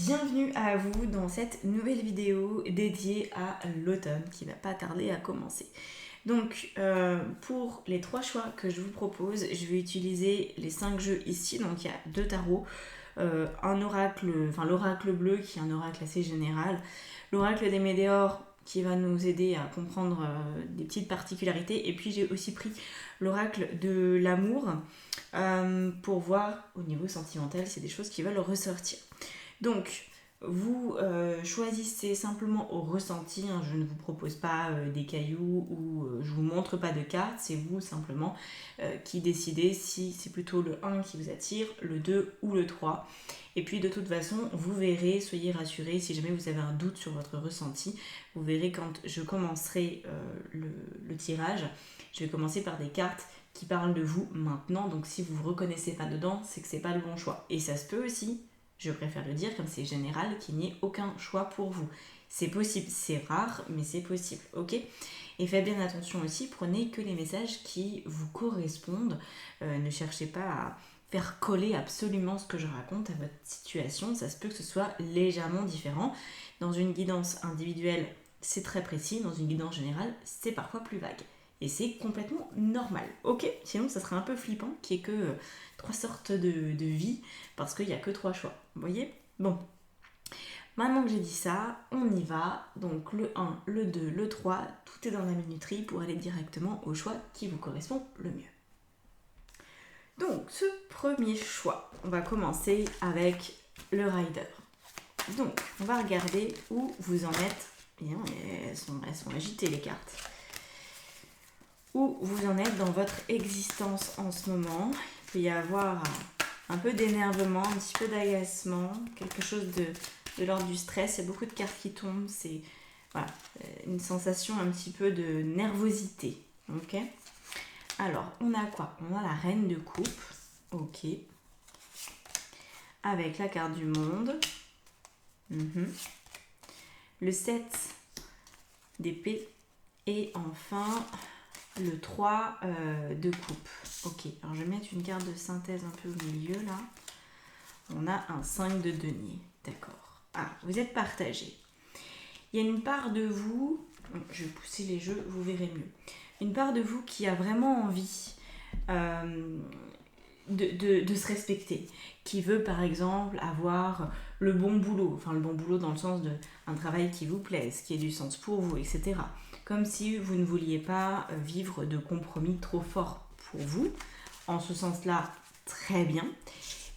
Bienvenue à vous dans cette nouvelle vidéo dédiée à l'automne qui va pas tarder à commencer. Donc pour les 3 choix que je vous propose, je vais utiliser les 5 jeux ici. Donc il y a 2 tarots, un oracle, l'oracle bleu qui est un oracle assez général, l'oracle des météores qui va nous aider à comprendre des petites particularités, et puis j'ai aussi pris l'oracle de l'amour pour voir au niveau sentimental si c'est des choses qui veulent ressortir. Donc, vous choisissez simplement au ressenti, hein, je ne vous propose pas des cailloux ou je ne vous montre pas de cartes, c'est vous simplement qui décidez si c'est plutôt le 1 qui vous attire, le 2 ou le 3. Et puis de toute façon, vous verrez, soyez rassurés, si jamais vous avez un doute sur votre ressenti, vous verrez quand je commencerai le tirage, je vais commencer par des cartes qui parlent de vous maintenant, donc si vous ne vous reconnaissez pas dedans, c'est que c'est pas le bon choix. Et ça se peut aussi, je préfère le dire comme c'est général, qu'il n'y ait aucun choix pour vous. C'est possible, c'est rare, mais c'est possible, ok ? Et faites bien attention aussi, prenez que les messages qui vous correspondent. Ne cherchez pas à faire coller absolument ce que je raconte à votre situation. Ça se peut que ce soit légèrement différent. Dans une guidance individuelle, c'est très précis. Dans une guidance générale, c'est parfois plus vague. Et c'est complètement normal, ok ? Sinon, ça serait un peu flippant qu'il n'y ait que 3 sortes de vie, parce qu'il n'y a que 3 choix. Vous voyez ? Bon. Maintenant que j'ai dit ça, on y va. Donc le 1, le 2, le 3, tout est dans la minuterie pour aller directement au choix qui vous correspond le mieux. Donc ce premier choix, on va commencer avec le rider. Donc on va regarder où vous en êtes. Bien, elles sont agitées les cartes. Où vous en êtes dans votre existence en ce moment. Il peut y avoir un peu d'énervement, un petit peu d'agacement, quelque chose de l'ordre du stress. Il y a beaucoup de cartes qui tombent. C'est voilà, une sensation un petit peu de nervosité. Ok ? Alors, on a quoi ? On a la reine de coupe. Ok. Avec la carte du monde. Le 7 d'épée. Et enfin, le 3 de coupe. Ok, alors je vais mettre une carte de synthèse un peu au milieu là. On a un 5 de denier. D'accord. Ah, vous êtes partagé. Il y a une part de vous, je vais pousser les jeux, vous verrez mieux. Une part de vous qui a vraiment envie de se respecter, qui veut par exemple avoir le bon boulot, enfin le bon boulot dans le sens d'un travail qui vous plaise, qui ait du sens pour vous, etc. Comme si vous ne vouliez pas vivre de compromis trop forts pour vous. En ce sens-là, très bien.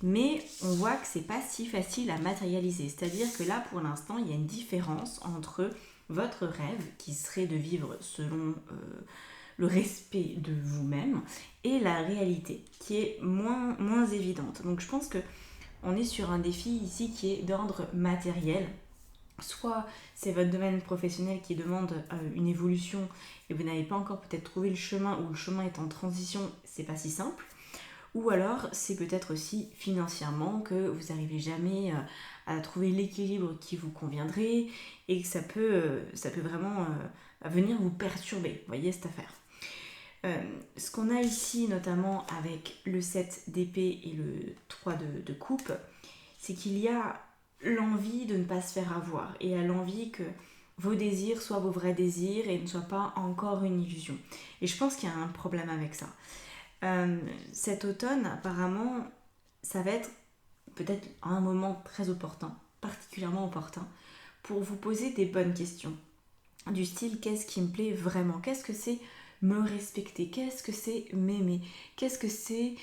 Mais on voit que c'est pas si facile à matérialiser. C'est-à-dire que là, pour l'instant, il y a une différence entre votre rêve, qui serait de vivre selon le respect de vous-même, et la réalité, qui est moins évidente. Donc je pense qu'on est sur un défi ici qui est d'ordre matériel. Soit c'est votre domaine professionnel qui demande une évolution et vous n'avez pas encore peut-être trouvé le chemin, ou le chemin est en transition, c'est pas si simple. Ou alors c'est peut-être aussi financièrement que vous n'arrivez jamais à trouver l'équilibre qui vous conviendrait et que ça peut vraiment venir vous perturber, vous voyez cette affaire. Ce qu'on a ici notamment avec le 7 d'épée et le 3 de coupe, c'est qu'il y a l'envie de ne pas se faire avoir et à l'envie que vos désirs soient vos vrais désirs et ne soient pas encore une illusion. Et je pense qu'il y a un problème avec ça. Cet automne, apparemment, ça va être peut-être un moment très opportun, particulièrement opportun, pour vous poser des bonnes questions. Du style, qu'est-ce qui me plaît vraiment ? Qu'est-ce que c'est me respecter ? Qu'est-ce que c'est m'aimer ? Qu'est-ce que c'est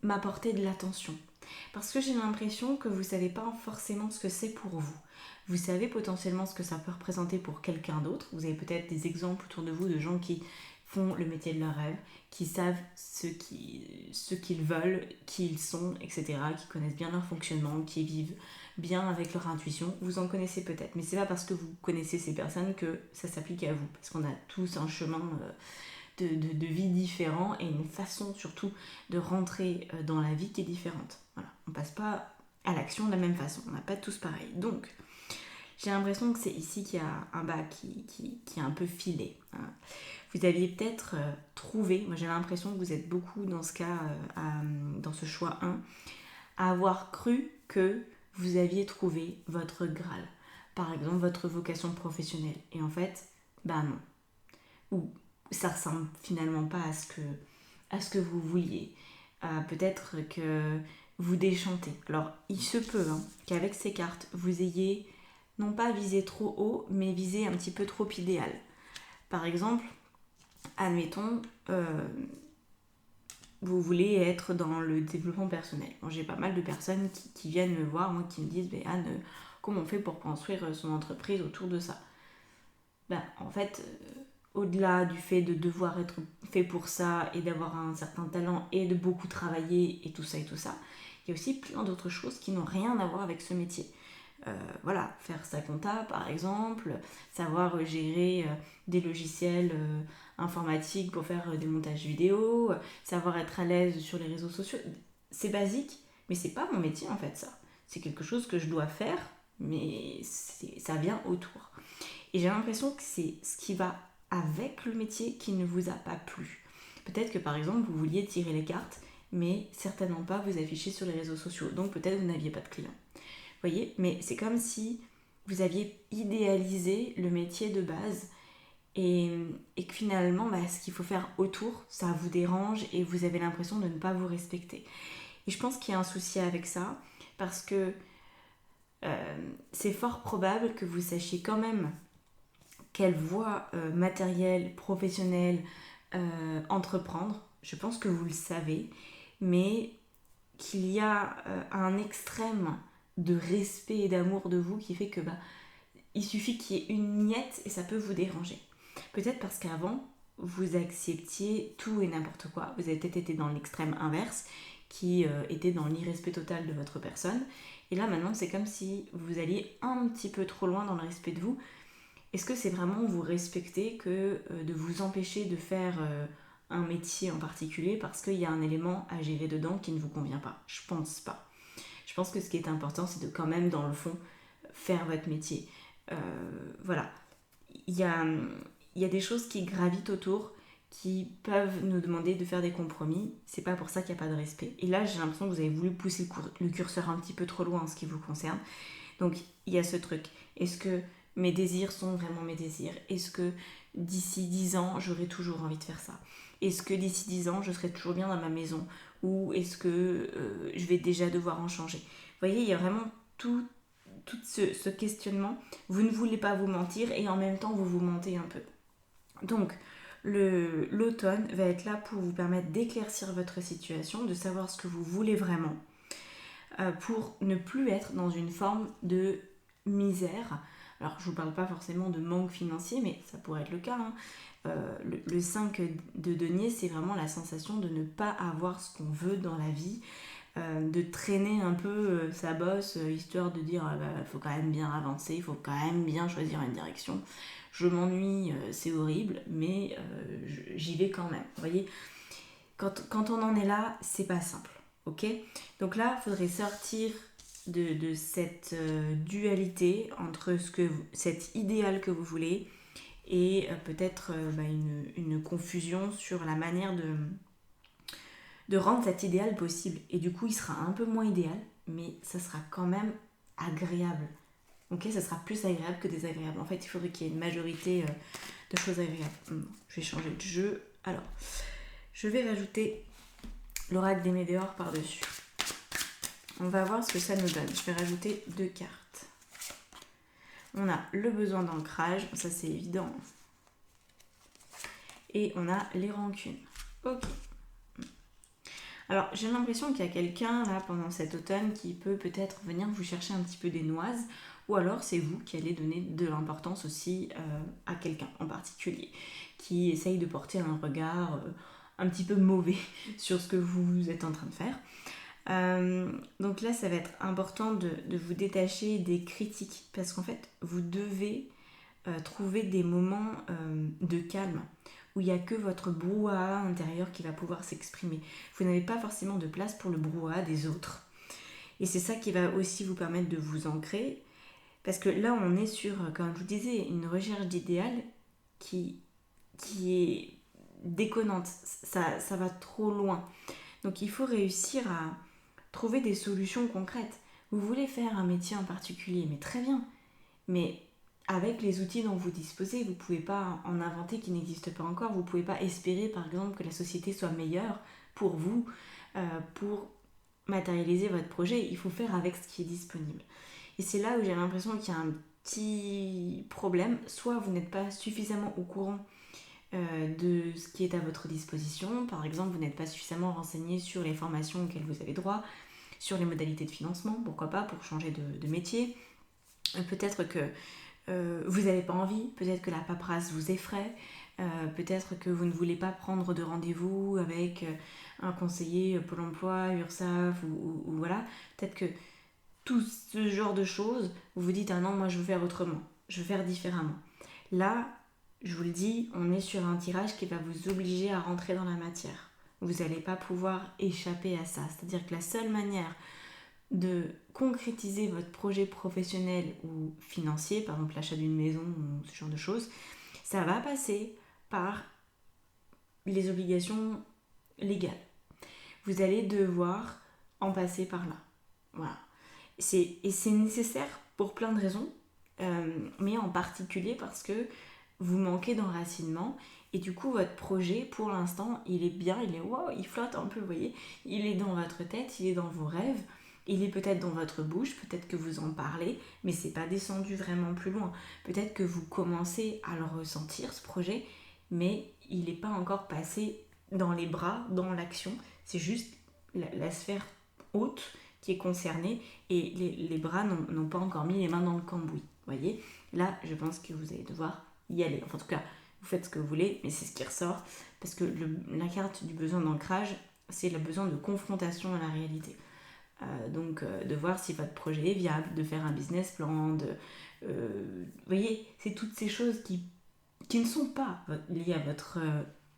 m'apporter de l'attention ? Parce que j'ai l'impression que vous ne savez pas forcément ce que c'est pour vous. Vous savez potentiellement ce que ça peut représenter pour quelqu'un d'autre. Vous avez peut-être des exemples autour de vous de gens qui font le métier de leur rêve, qui savent ce qu'ils veulent, qui ils sont, etc., qui connaissent bien leur fonctionnement, qui vivent bien avec leur intuition. Vous en connaissez peut-être, mais c'est pas parce que vous connaissez ces personnes que ça s'applique à vous, parce qu'on a tous un chemin de vie différent et une façon surtout de rentrer dans la vie qui est différente. Voilà. On passe pas à l'action de la même façon, on n'a pas tous pareil. Donc, j'ai l'impression que c'est ici qu'il y a un bas qui est un peu filé. Hein. Vous aviez peut-être trouvé, moi j'ai l'impression que vous êtes beaucoup dans ce cas, dans ce choix 1, à avoir cru que vous aviez trouvé votre Graal, par exemple votre vocation professionnelle, et en fait, bah non, ou ça ressemble finalement pas à ce que vous vouliez. Peut-être que vous déchantez. Alors, il se peut qu'avec ces cartes, vous ayez non pas visé trop haut, mais visé un petit peu trop idéal. Par exemple, admettons, vous voulez être dans le développement personnel. Bon, j'ai pas mal de personnes qui viennent me voir, moi, qui me disent « Anne, comment on fait pour construire son entreprise autour de ça ?» En fait, au-delà du fait de devoir être fait pour ça et d'avoir un certain talent et de beaucoup travailler et tout ça, il y a aussi plein d'autres choses qui n'ont rien à voir avec ce métier. Voilà, faire sa compta par exemple, savoir gérer des logiciels informatiques pour faire des montages vidéo, savoir être à l'aise sur les réseaux sociaux, c'est basique, mais c'est pas mon métier en fait ça. C'est quelque chose que je dois faire, mais ça vient autour. Et j'ai l'impression que c'est ce qui va avec le métier qui ne vous a pas plu. Peut-être que par exemple vous vouliez tirer les cartes, mais certainement pas vous afficher sur les réseaux sociaux, donc peut-être vous n'aviez pas de clients. Vous voyez, mais c'est comme si vous aviez idéalisé le métier de base et que finalement, ce qu'il faut faire autour, ça vous dérange et vous avez l'impression de ne pas vous respecter. Et je pense qu'il y a un souci avec ça parce que c'est fort probable que vous sachiez quand même quelle voie matérielle, professionnelle entreprendre. Je pense que vous le savez, mais qu'il y a un extrême de respect et d'amour de vous qui fait que il suffit qu'il y ait une miette et ça peut vous déranger. Peut-être parce qu'avant, vous acceptiez tout et n'importe quoi. Vous avez peut-être été dans l'extrême inverse, qui était dans l'irrespect total de votre personne. Et là, maintenant, c'est comme si vous alliez un petit peu trop loin dans le respect de vous. Est-ce que c'est vraiment vous respecter que de vous empêcher de faire un métier en particulier parce qu'il y a un élément à gérer dedans qui ne vous convient pas? Je pense pas. Je pense que ce qui est important, c'est de quand même, dans le fond, faire votre métier. Voilà. Il y a des choses qui gravitent autour qui peuvent nous demander de faire des compromis. C'est pas pour ça qu'il n'y a pas de respect. Et là, j'ai l'impression que vous avez voulu pousser le curseur un petit peu trop loin en ce qui vous concerne. Donc, il y a ce truc. Est-ce que mes désirs sont vraiment mes désirs? Est-ce que d'ici 10 ans, j'aurai toujours envie de faire ça? Est-ce que d'ici 10 ans, je serai toujours bien dans ma maison? Ou est-ce que je vais déjà devoir en changer? Vous voyez, il y a vraiment tout ce questionnement. Vous ne voulez pas vous mentir et en même temps, vous vous mentez un peu. Donc, l'automne va être là pour vous permettre d'éclaircir votre situation, de savoir ce que vous voulez vraiment, pour ne plus être dans une forme de misère. Alors, je ne vous parle pas forcément de manque financier, mais ça pourrait être le cas. Le 5 de denier, c'est vraiment la sensation de ne pas avoir ce qu'on veut dans la vie, de traîner un peu sa bosse, histoire de dire faut quand même bien avancer, il faut quand même bien choisir une direction. Je m'ennuie, c'est horrible, mais j'y vais quand même. Vous voyez, quand on en est là, c'est pas simple. Ok? Donc là, il faudrait sortir de cette dualité entre cet idéal que vous voulez et peut-être une confusion sur la manière de rendre cet idéal possible. Et du coup, il sera un peu moins idéal, mais ça sera quand même agréable. Ok, ça sera plus agréable que désagréable. En fait, il faudrait qu'il y ait une majorité de choses agréables. Je vais changer de jeu. Alors, je vais rajouter l'oracle des météores par-dessus. On va voir ce que ça nous donne. Je vais rajouter 2 cartes. On a le besoin d'ancrage, ça c'est évident. Et on a les rancunes. Ok. Alors, j'ai l'impression qu'il y a quelqu'un là pendant cet automne qui peut peut-être venir vous chercher un petit peu des noises, ou alors c'est vous qui allez donner de l'importance aussi à quelqu'un en particulier, qui essaye de porter un regard un petit peu mauvais sur ce que vous êtes en train de faire. Donc là, ça va être important de vous détacher des critiques, parce qu'en fait, vous devez trouver des moments de calme, où il n'y a que votre brouhaha intérieur qui va pouvoir s'exprimer. Vous n'avez pas forcément de place pour le brouhaha des autres. Et c'est ça qui va aussi vous permettre de vous ancrer, parce que là, on est sur, comme je vous disais, une recherche d'idéal qui est déconnante. Ça va trop loin. Donc il faut réussir à trouver des solutions concrètes. Vous voulez faire un métier en particulier, mais très bien. Mais avec les outils dont vous disposez, vous ne pouvez pas en inventer qui n'existent pas encore. Vous ne pouvez pas espérer, par exemple, que la société soit meilleure pour vous, pour matérialiser votre projet. Il faut faire avec ce qui est disponible. Et c'est là où j'ai l'impression qu'il y a un petit problème. Soit vous n'êtes pas suffisamment au courant de ce qui est à votre disposition. Par exemple, vous n'êtes pas suffisamment renseigné sur les formations auxquelles vous avez droit, sur les modalités de financement, pourquoi pas, pour changer de métier. Peut-être que vous n'avez pas envie, peut-être que la paperasse vous effraie, peut-être que vous ne voulez pas prendre de rendez-vous avec un conseiller Pôle emploi, URSSAF ou voilà. Peut-être que tout ce genre de choses, vous vous dites ah non, moi je veux faire autrement, je veux faire différemment. Là, je vous le dis, on est sur un tirage qui va vous obliger à rentrer dans la matière. Vous n'allez pas pouvoir échapper à ça. C'est-à-dire que la seule manière de concrétiser votre projet professionnel ou financier, par exemple l'achat d'une maison ou ce genre de choses, ça va passer par les obligations légales. Vous allez devoir en passer par là. Voilà. Et c'est nécessaire pour plein de raisons, mais en particulier parce que vous manquez d'enracinement et du coup votre projet pour l'instant il est bien, il flotte un peu, vous voyez, il est dans votre tête, il est dans vos rêves, il est peut-être dans votre bouche, peut-être que vous en parlez, mais c'est pas descendu vraiment plus loin. Peut-être que vous commencez à le ressentir ce projet, mais il n'est pas encore passé dans les bras, dans l'action, c'est juste la sphère haute qui est concernée et les bras n'ont pas encore mis les mains dans le cambouis. Voyez, là je pense que vous allez devoir y aller. Enfin, en tout cas, vous faites ce que vous voulez, mais c'est ce qui ressort parce que la carte du besoin d'ancrage, c'est le besoin de confrontation à la réalité. Donc de voir si votre projet est viable, de faire un business plan, vous voyez, c'est toutes ces choses qui ne sont pas liées à votre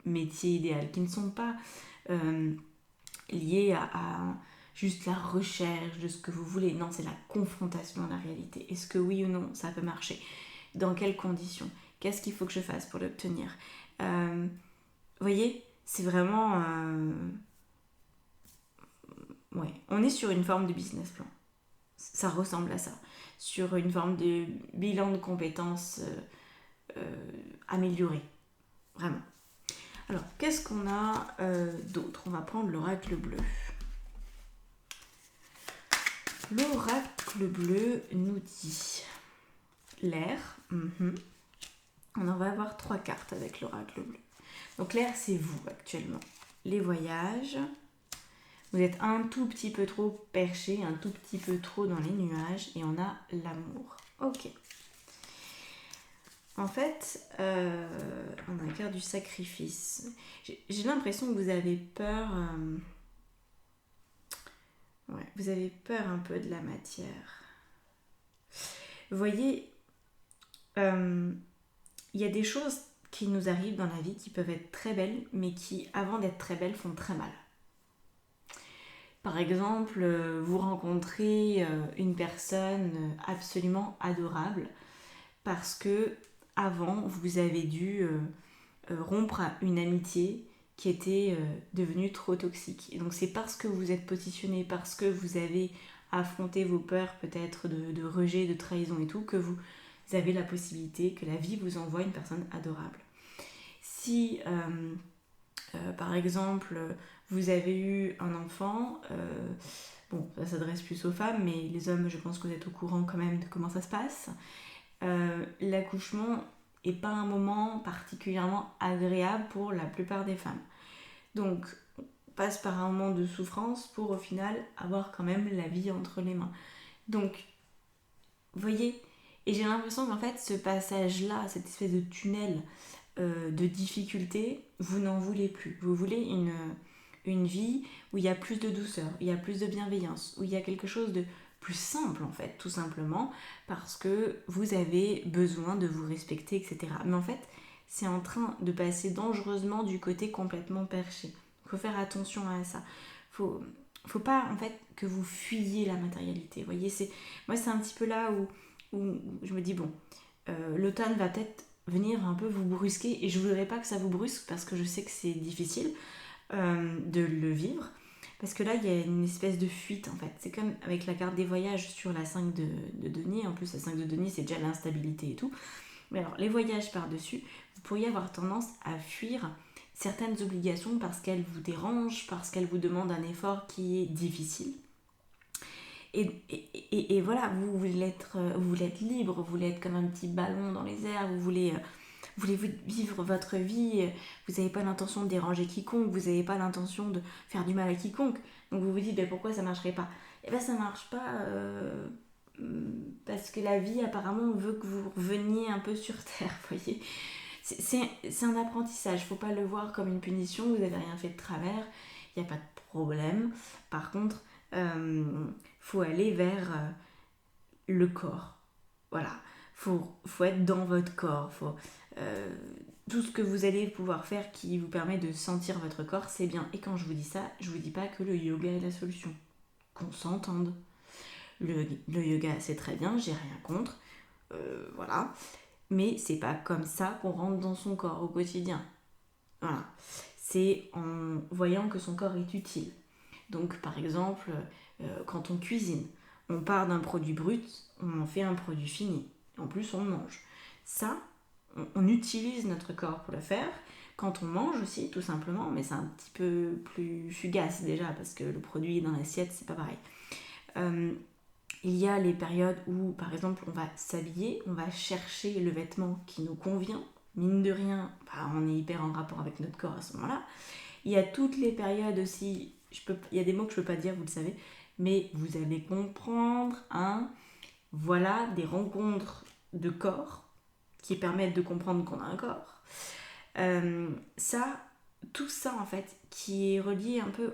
métier idéal, qui ne sont pas liées à juste la recherche de ce que vous voulez. Non, c'est la confrontation à la réalité. Est-ce que oui ou non, ça peut marcher? Dans quelles conditions? Qu'est-ce qu'il faut que je fasse pour l'obtenir? Vous voyez, c'est vraiment... ouais, on est sur une forme de business plan. Ça ressemble à ça. Sur une forme de bilan de compétences amélioré. Vraiment. Alors, qu'est-ce qu'on a d'autre? On va prendre l'oracle bleu. L'oracle bleu nous dit l'air. On en va avoir 3 cartes avec l'oracle bleu. Donc l'air, c'est vous actuellement. Les voyages. Vous êtes un tout petit peu trop perché, un tout petit peu trop dans les nuages. Et on a l'amour. Ok. En fait, on a la carte du sacrifice. J'ai l'impression que vous avez peur... ouais, vous avez peur un peu de la matière. Vous voyez, il y a des choses qui nous arrivent dans la vie qui peuvent être très belles, mais qui, avant d'être très belles, font très mal. Par exemple, vous rencontrez une personne absolument adorable parce que avant, vous avez dû rompre une amitié qui était devenue trop toxique. Et donc c'est parce que vous êtes positionné, parce que vous avez affronté vos peurs peut-être de rejet, de trahison et tout, que vous avez la possibilité que la vie vous envoie une personne adorable. Si par exemple vous avez eu un enfant, bon ça s'adresse plus aux femmes, mais les hommes je pense que vous êtes au courant quand même de comment ça se passe. L'accouchement n'est pas un moment particulièrement agréable pour la plupart des femmes. Donc, on passe par un moment de souffrance pour au final avoir quand même la vie entre les mains. Donc, vous voyez, et j'ai l'impression qu'en fait, ce passage-là, cette espèce de tunnel de difficulté, vous n'en voulez plus. Vous voulez une vie où il y a plus de douceur, où il y a plus de bienveillance, où il y a quelque chose de plus simple en fait, tout simplement, parce que vous avez besoin de vous respecter, etc. Mais en fait, c'est en train de passer dangereusement du côté complètement perché. Il faut faire attention à ça. Faut pas en fait que vous fuyiez la matérialité. Vous voyez, moi c'est un petit peu là où je me dis bon, l'automne va peut-être venir un peu vous brusquer et je voudrais pas que ça vous brusque parce que je sais que c'est difficile de le vivre. Parce que là, il y a une espèce de fuite en fait. C'est comme avec la carte des voyages sur la 5 de denier. En plus, la 5 de denier, c'est déjà l'instabilité et tout. Mais alors, les voyages par-dessus, vous pourriez avoir tendance à fuir certaines obligations parce qu'elles vous dérangent, parce qu'elles vous demandent un effort qui est difficile. Et voilà, vous voulez être libre, vous voulez être comme un petit ballon dans les airs, vous voulez vivre votre vie, vous n'avez pas l'intention de déranger quiconque, vous n'avez pas l'intention de faire du mal à quiconque. Donc vous vous dites, ben pourquoi ça ne marcherait pas? Eh bien ça ne marche pas parce que la vie apparemment veut que vous reveniez un peu sur terre, vous voyez. C'est un apprentissage, il ne faut pas le voir comme une punition, vous n'avez rien fait de travers, il n'y a pas de problème. Par contre, faut aller vers le corps. Voilà, faut être dans votre corps. Tout ce que vous allez pouvoir faire qui vous permet de sentir votre corps, c'est bien. Et quand je vous dis ça, je vous dis pas que le yoga est la solution. Qu'on s'entende. Le yoga, c'est très bien, j'ai rien contre. Voilà. Mais c'est pas comme ça qu'on rentre dans son corps au quotidien. Voilà. C'est en voyant que son corps est utile. Donc par exemple, quand on cuisine, on part d'un produit brut, on en fait un produit fini. En plus, on mange. Ça, on utilise notre corps pour le faire. Quand on mange aussi, tout simplement, mais c'est un petit peu plus fugace déjà, parce que le produit dans l'assiette, c'est pas pareil. Il y a les périodes où, par exemple, on va s'habiller, on va chercher le vêtement qui nous convient. Mine de rien, on est hyper en rapport avec notre corps à ce moment-là. Il y a toutes les périodes aussi, il y a des mots que je ne peux pas dire, vous le savez, mais vous allez comprendre, hein. Voilà, des rencontres de corps qui permettent de comprendre qu'on a un corps. Tout ça en fait, qui est relié un peu,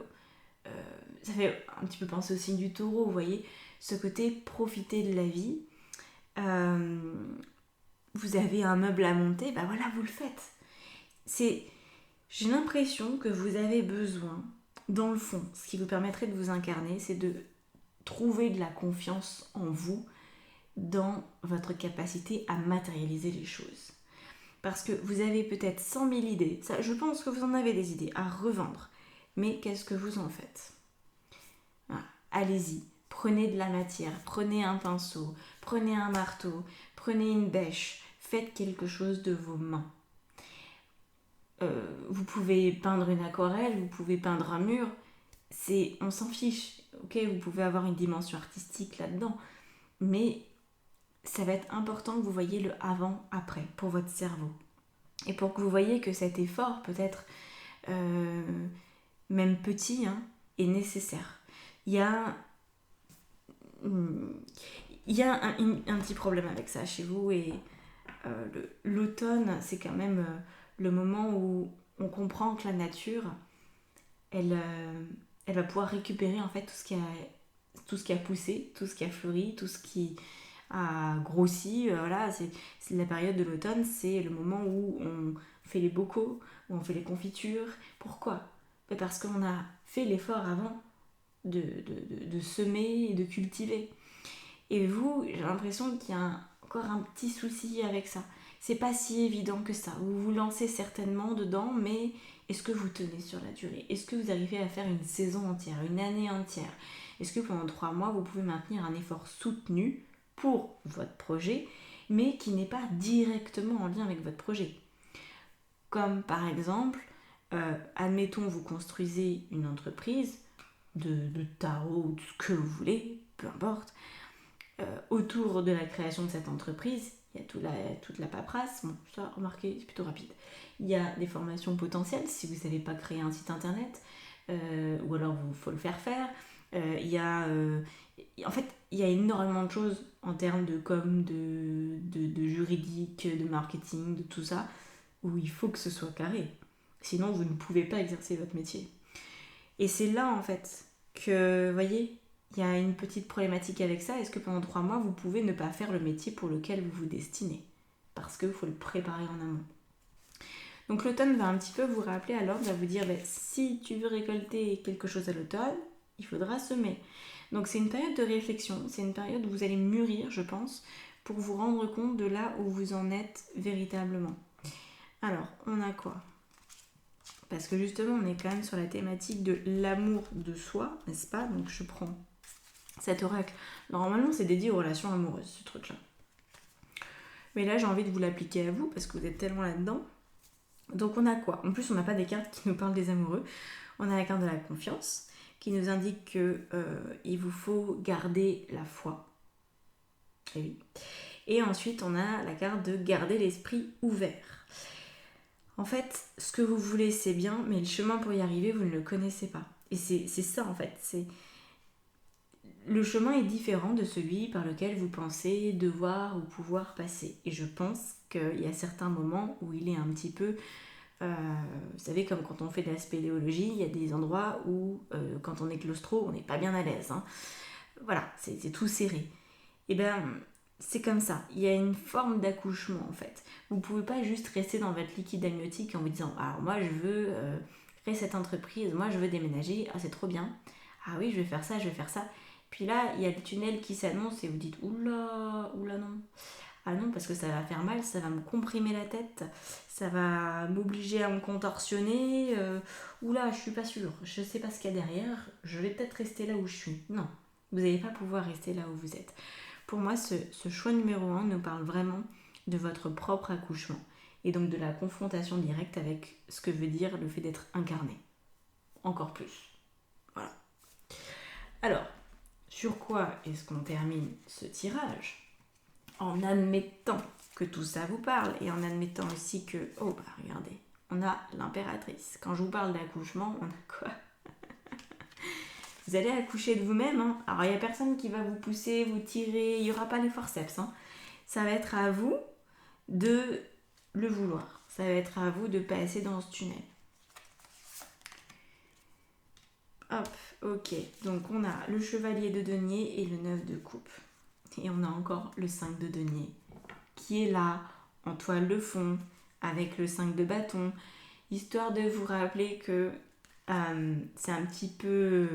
ça fait un petit peu penser au signe du taureau, vous voyez, ce côté profiter de la vie. Vous avez un meuble à monter, voilà, vous le faites. J'ai l'impression que vous avez besoin, dans le fond, ce qui vous permettrait de vous incarner, c'est de trouver de la confiance en vous, dans votre capacité à matérialiser les choses. Parce que vous avez peut-être 100 000 idées, ça, je pense que vous en avez des idées à revendre, mais qu'est-ce que vous en faites? Voilà. Allez-y, prenez de la matière, prenez un pinceau, prenez un marteau, prenez une bêche, faites quelque chose de vos mains. Vous pouvez peindre une aquarelle, vous pouvez peindre un mur, on s'en fiche, ok, vous pouvez avoir une dimension artistique là-dedans, mais ça va être important que vous voyez le avant-après pour votre cerveau. Et pour que vous voyez que cet effort, peut-être même petit, est nécessaire. Il y a un petit problème avec ça chez vous, et l'automne, c'est quand même le moment où on comprend que la nature, elle va pouvoir récupérer en fait tout ce qui a poussé, tout ce qui a fleuri, tout ce qui a grossi. Voilà, c'est la période de l'automne, c'est le moment où on fait les bocaux, où on fait les confitures. Pourquoi? Parce qu'on a fait l'effort avant de semer et de cultiver. Et vous, j'ai l'impression qu'il y a encore un petit souci avec ça. C'est pas si évident que ça. Vous vous lancez certainement dedans, mais est-ce que vous tenez sur la durée? Est-ce que vous arrivez à faire une saison entière, une année entière? Est-ce que pendant 3 mois, vous pouvez maintenir un effort soutenu pour votre projet, mais qui n'est pas directement en lien avec votre projet? Comme par exemple, admettons, vous construisez une entreprise de tarot ou de ce que vous voulez, peu importe. Autour de la création de cette entreprise, il y a toute la paperasse. Bon, ça, remarquez, c'est plutôt rapide. Il y a des formations potentielles si vous ne savez pas créer un site internet, ou alors il faut le faire. En fait, il y a énormément de choses en termes de com, de juridique, de marketing, de tout ça, où il faut que ce soit carré. Sinon, vous ne pouvez pas exercer votre métier. Et c'est là, en fait, que, vous voyez, il y a une petite problématique avec ça. Est-ce que pendant 3 mois, vous pouvez ne pas faire le métier pour lequel vous vous destinez? Parce qu'il faut le préparer en amont. Donc l'automne va un petit peu vous rappeler à l'ordre, va vous dire, si tu veux récolter quelque chose à l'automne, il faudra semer. Donc c'est une période de réflexion, c'est une période où vous allez mûrir, je pense, pour vous rendre compte de là où vous en êtes véritablement. Alors, on a quoi? parce que justement on est quand même sur la thématique de l'amour de soi, n'est-ce pas? Donc je prends cet oracle. Normalement c'est dédié aux relations amoureuses, ce truc-là. Mais là j'ai envie de vous l'appliquer à vous, parce que vous êtes tellement là-dedans. Donc on a quoi? En plus on n'a pas des cartes qui nous parlent des amoureux. On a la carte de la confiance, qui nous indique que il vous faut garder la foi. Et oui. Et ensuite, on a la carte de garder l'esprit ouvert. En fait, ce que vous voulez, c'est bien, mais le chemin pour y arriver, vous ne le connaissez pas. Et c'est ça, en fait. Le chemin est différent de celui par lequel vous pensez devoir ou pouvoir passer. Et je pense qu'il y a certains moments où il est un petit peu... vous savez, comme quand on fait de la spéléologie, il y a des endroits où, quand on est claustro, on n'est pas bien à l'aise. Hein. Voilà, c'est tout serré. Et bien... c'est comme ça, il y a une forme d'accouchement en fait. Vous ne pouvez pas juste rester dans votre liquide amniotique en vous disant alors moi je veux créer cette entreprise, moi je veux déménager, ah c'est trop bien, ah oui je vais faire ça, je vais faire ça. Puis là il y a le tunnel qui s'annonce et vous dites oula, oula non. Ah non parce que ça va faire mal, ça va me comprimer la tête, ça va m'obliger à me contorsionner, oula je suis pas sûre, je sais pas ce qu'il y a derrière, je vais peut-être rester là où je suis. Non, vous n'allez pas pouvoir rester là où vous êtes. Pour moi, ce choix numéro 1 nous parle vraiment de votre propre accouchement et donc de la confrontation directe avec ce que veut dire le fait d'être incarné. Encore plus. Voilà. Alors, sur quoi est-ce qu'on termine ce tirage? En admettant que tout ça vous parle et en admettant aussi que, oh bah regardez, on a l'impératrice. Quand je vous parle d'accouchement, on a quoi? Vous allez accoucher de vous-même. Hein. Alors, il n'y a personne qui va vous pousser, vous tirer. Il n'y aura pas les forceps. Hein. Ça va être à vous de le vouloir. Ça va être à vous de passer dans ce tunnel. Hop, ok. Donc, on a le chevalier de denier et le 9 de coupe. Et on a encore le 5 de denier qui est là, en toile de fond, avec le 5 de bâton. Histoire de vous rappeler que c'est un petit peu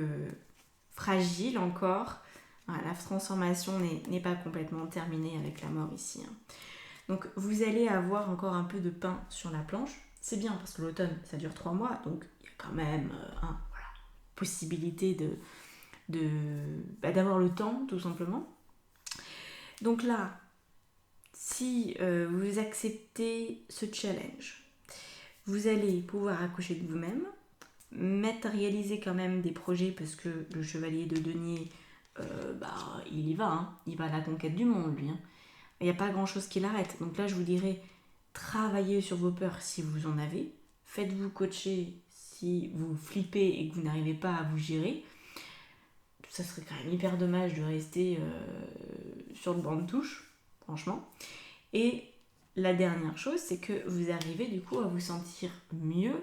fragile encore. Voilà, la transformation n'est pas complètement terminée avec la mort ici. Hein. Donc vous allez avoir encore un peu de pain sur la planche. C'est bien parce que l'automne ça dure 3 mois, donc il y a quand même possibilité d'avoir le temps tout simplement. Donc là, si vous acceptez ce challenge, vous allez pouvoir accoucher de vous-même, matérialiser quand même des projets parce que le chevalier de denier, il y va, hein. Il va à la conquête du monde lui. Hein. Il n'y a pas grand chose qui l'arrête. Donc là je vous dirais, travaillez sur vos peurs si vous en avez, faites-vous coacher si vous flippez et que vous n'arrivez pas à vous gérer. Ça serait quand même hyper dommage de rester sur le banc de touche, franchement. Et la dernière chose, c'est que vous arrivez du coup à vous sentir mieux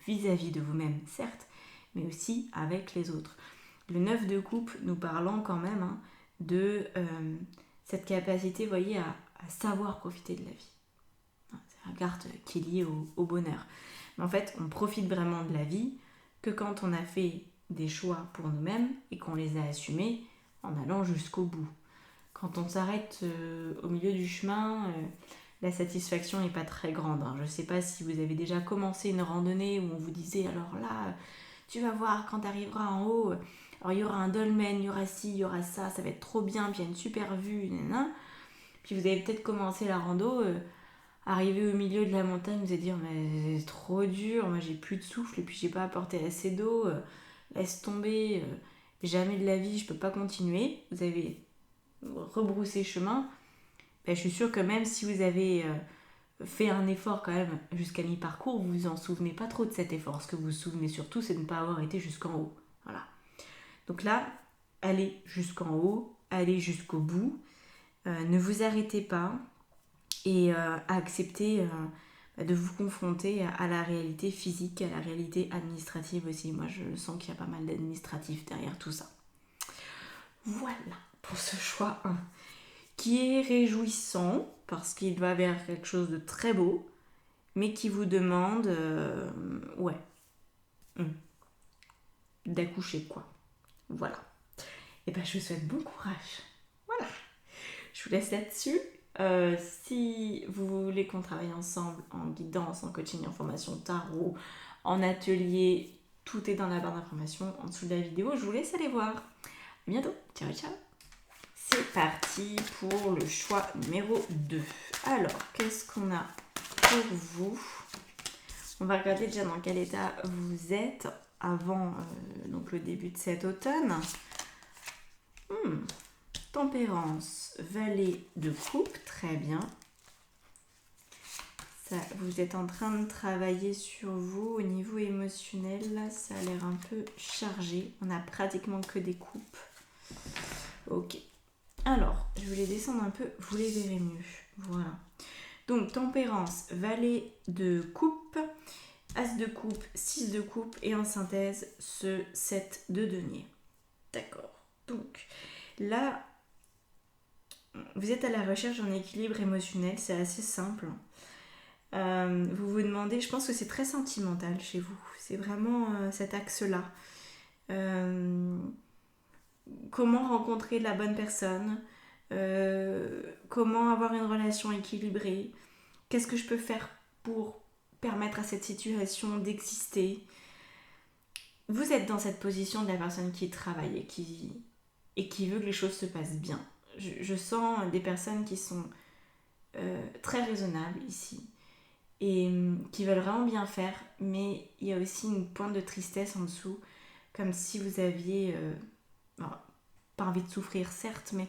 vis-à-vis de vous-même, certes, mais aussi avec les autres. Le 9 de coupe nous parlant quand même de cette capacité, vous voyez, à savoir profiter de la vie. C'est la carte qui est liée au bonheur. Mais en fait, on profite vraiment de la vie que quand on a fait des choix pour nous-mêmes et qu'on les a assumés en allant jusqu'au bout. Quand on s'arrête au milieu du chemin, la satisfaction n'est pas très grande. Hein. Je ne sais pas si vous avez déjà commencé une randonnée où on vous disait alors là, tu vas voir quand tu arriveras en haut, alors il y aura un dolmen, il y aura ci, il y aura ça, ça va être trop bien, puis il y a une super vue, nanana. Puis vous avez peut-être commencé la rando, arriver au milieu de la montagne, vous allez dire mais c'est trop dur, moi j'ai plus de souffle et puis j'ai pas apporté assez d'eau, laisse tomber, jamais de la vie, je peux pas continuer. Vous avez rebroussé chemin. Je suis sûre que même si vous avez fait un effort quand même jusqu'à mi-parcours, vous vous en souvenez pas trop de cet effort. Ce que vous vous souvenez surtout, c'est de ne pas avoir été jusqu'en haut. Voilà. Donc là, allez jusqu'en haut, allez jusqu'au bout, ne vous arrêtez pas et acceptez de vous confronter à la réalité physique, à la réalité administrative aussi. Moi, je sens qu'il y a pas mal d'administratifs derrière tout ça. Voilà pour ce choix 1. Qui est réjouissant parce qu'il va vers quelque chose de très beau, mais qui vous demande d'accoucher quoi. Voilà. Et je vous souhaite bon courage. Voilà. Je vous laisse là-dessus. Si vous voulez qu'on travaille ensemble en guidance, en coaching, en formation tarot, en atelier. Tout est dans la barre d'informations en dessous de la vidéo. Je vous laisse aller voir. À bientôt. Ciao, ciao. C'est parti pour le choix numéro 2. Alors, qu'est-ce qu'on a pour vous? On va regarder déjà dans quel état vous êtes avant donc le début de cet automne. Tempérance, valet de coupe, très bien. Ça, vous êtes en train de travailler sur vous au niveau émotionnel. Là, ça a l'air un peu chargé. On a pratiquement que des coupes. Ok. Alors, je vais les descendre un peu. Vous les verrez mieux. Voilà. Donc, tempérance, valet de coupe, as de coupe, 6 de coupe et en synthèse, ce 7 de denier. D'accord. Donc, là, vous êtes à la recherche d'un équilibre émotionnel. C'est assez simple. Vous vous demandez, je pense que c'est très sentimental chez vous. C'est vraiment cet axe-là. Comment rencontrer la bonne personne, comment avoir une relation équilibrée, qu'est-ce que je peux faire pour permettre à cette situation d'exister. Vous êtes dans cette position de la personne qui travaille et qui veut que les choses se passent bien. Je sens des personnes qui sont très raisonnables ici et qui veulent vraiment bien faire, mais il y a aussi une pointe de tristesse en dessous, comme si vous aviez... alors, pas envie de souffrir certes, mais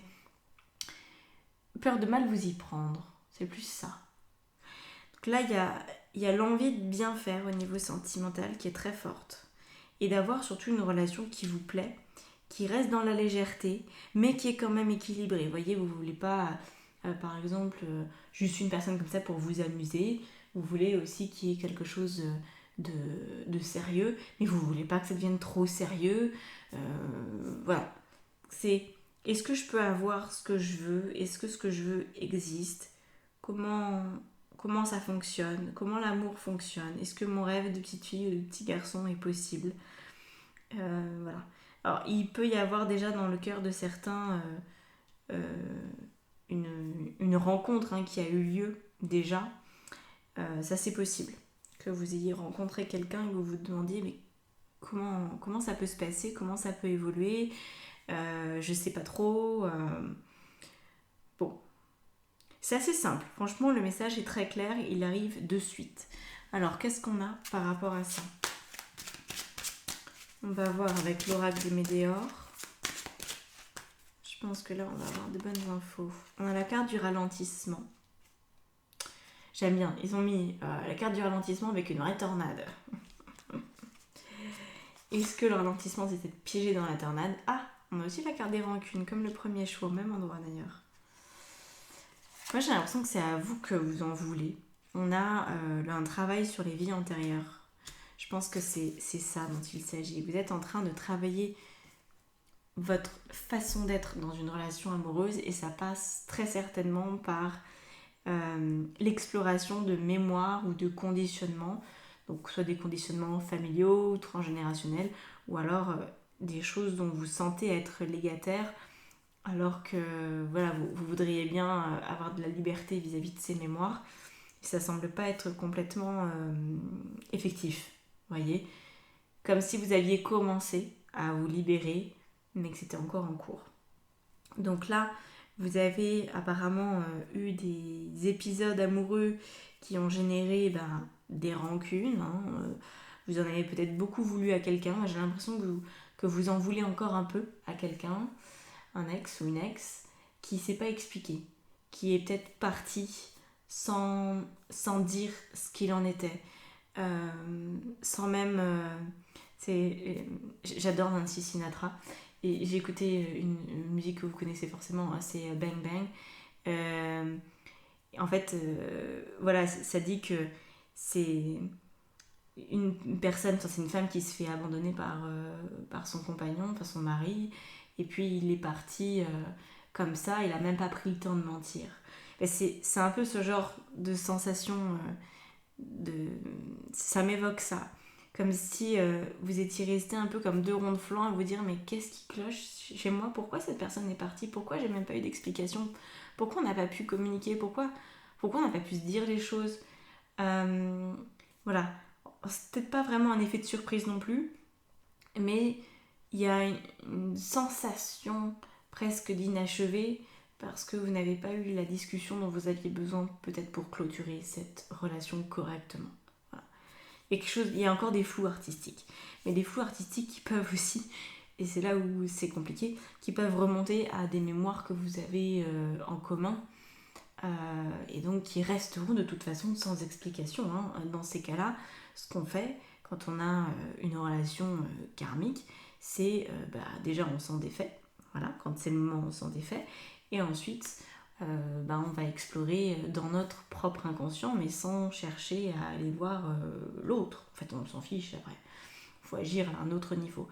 peur de mal vous y prendre, c'est plus ça. Donc là, il y a l'envie de bien faire au niveau sentimental qui est très forte, et d'avoir surtout une relation qui vous plaît, qui reste dans la légèreté, mais qui est quand même équilibrée. Vous voyez, vous voulez pas, par exemple, juste une personne comme ça pour vous amuser, vous voulez aussi qu'il y ait quelque chose de sérieux, mais vous voulez pas que ça devienne trop sérieux, voilà. C'est, est-ce que je peux avoir ce que je veux? Est-ce que ce que je veux existe? Comment ça fonctionne? Comment l'amour fonctionne? Est-ce que mon rêve de petite fille ou de petit garçon est possible? Voilà. Alors, il peut y avoir déjà dans le cœur de certains une rencontre qui a eu lieu déjà. Ça, c'est possible. Que vous ayez rencontré quelqu'un et que vous vous demandiez mais comment ça peut se passer? Comment ça peut évoluer? Je sais pas trop. Bon, c'est assez simple. Franchement, le message est très clair. Il arrive de suite. Alors, qu'est-ce qu'on a par rapport à ça? On va voir avec l'oracle des Médéors. Je pense que là, on va avoir de bonnes infos. On a la carte du ralentissement. J'aime bien. Ils ont mis la carte du ralentissement avec une vraie tornade. Est-ce que le ralentissement, c'était piégé dans la tornade? Ah, on a aussi la carte des rancunes, comme le premier choix, au même endroit d'ailleurs. Moi, j'ai l'impression que c'est à vous que vous en voulez. On a un travail sur les vies antérieures. Je pense que c'est ça dont il s'agit. Vous êtes en train de travailler votre façon d'être dans une relation amoureuse et ça passe très certainement par l'exploration de mémoire ou de conditionnements. Donc soit des conditionnements familiaux ou transgénérationnels ou alors des choses dont vous sentez être légataire alors que voilà, vous voudriez bien avoir de la liberté vis-à-vis de ces mémoires. Et ça semble pas être complètement effectif, voyez. Comme si vous aviez commencé à vous libérer, mais que c'était encore en cours. Donc là, vous avez apparemment eu des épisodes amoureux qui ont généré des rancunes. Vous en avez peut-être beaucoup voulu à quelqu'un. J'ai l'impression que vous en voulez encore un peu à quelqu'un, un ex ou une ex, qui ne s'est pas expliqué, qui est peut-être parti sans dire ce qu'il en était, sans même... j'adore Nancy Sinatra, et j'ai écouté une musique que vous connaissez forcément, c'est Bang Bang. En fait, voilà, ça dit que c'est une personne, c'est une femme qui se fait abandonner par son compagnon, par son mari, et puis il est parti comme ça, il a même pas pris le temps de mentir. C'est un peu ce genre de sensation, ça m'évoque ça. Comme si vous étiez resté un peu comme deux ronds de flanc à vous dire mais qu'est-ce qui cloche chez moi? Pourquoi cette personne est partie? Pourquoi j'ai même pas eu d'explication? Pourquoi on n'a pas pu communiquer? Pourquoi on n'a pas pu se dire les choses? Voilà. c'est peut-être pas vraiment un effet de surprise non plus, mais il y a une sensation presque d'inachevé parce que vous n'avez pas eu la discussion dont vous aviez besoin peut-être pour clôturer cette relation correctement. Voilà. Il y a encore des flous artistiques, mais des flous artistiques qui peuvent aussi, et c'est là où c'est compliqué, qui peuvent remonter à des mémoires que vous avez en commun, et donc qui resteront de toute façon sans explication. Hein. Dans ces cas-là, ce qu'on fait quand on a une relation karmique, c'est déjà on s'en défait, voilà, quand c'est le moment on s'en défait, et ensuite on va explorer dans notre propre inconscient, mais sans chercher à aller voir l'autre. En fait, on s'en fiche après. Il faut agir à un autre niveau.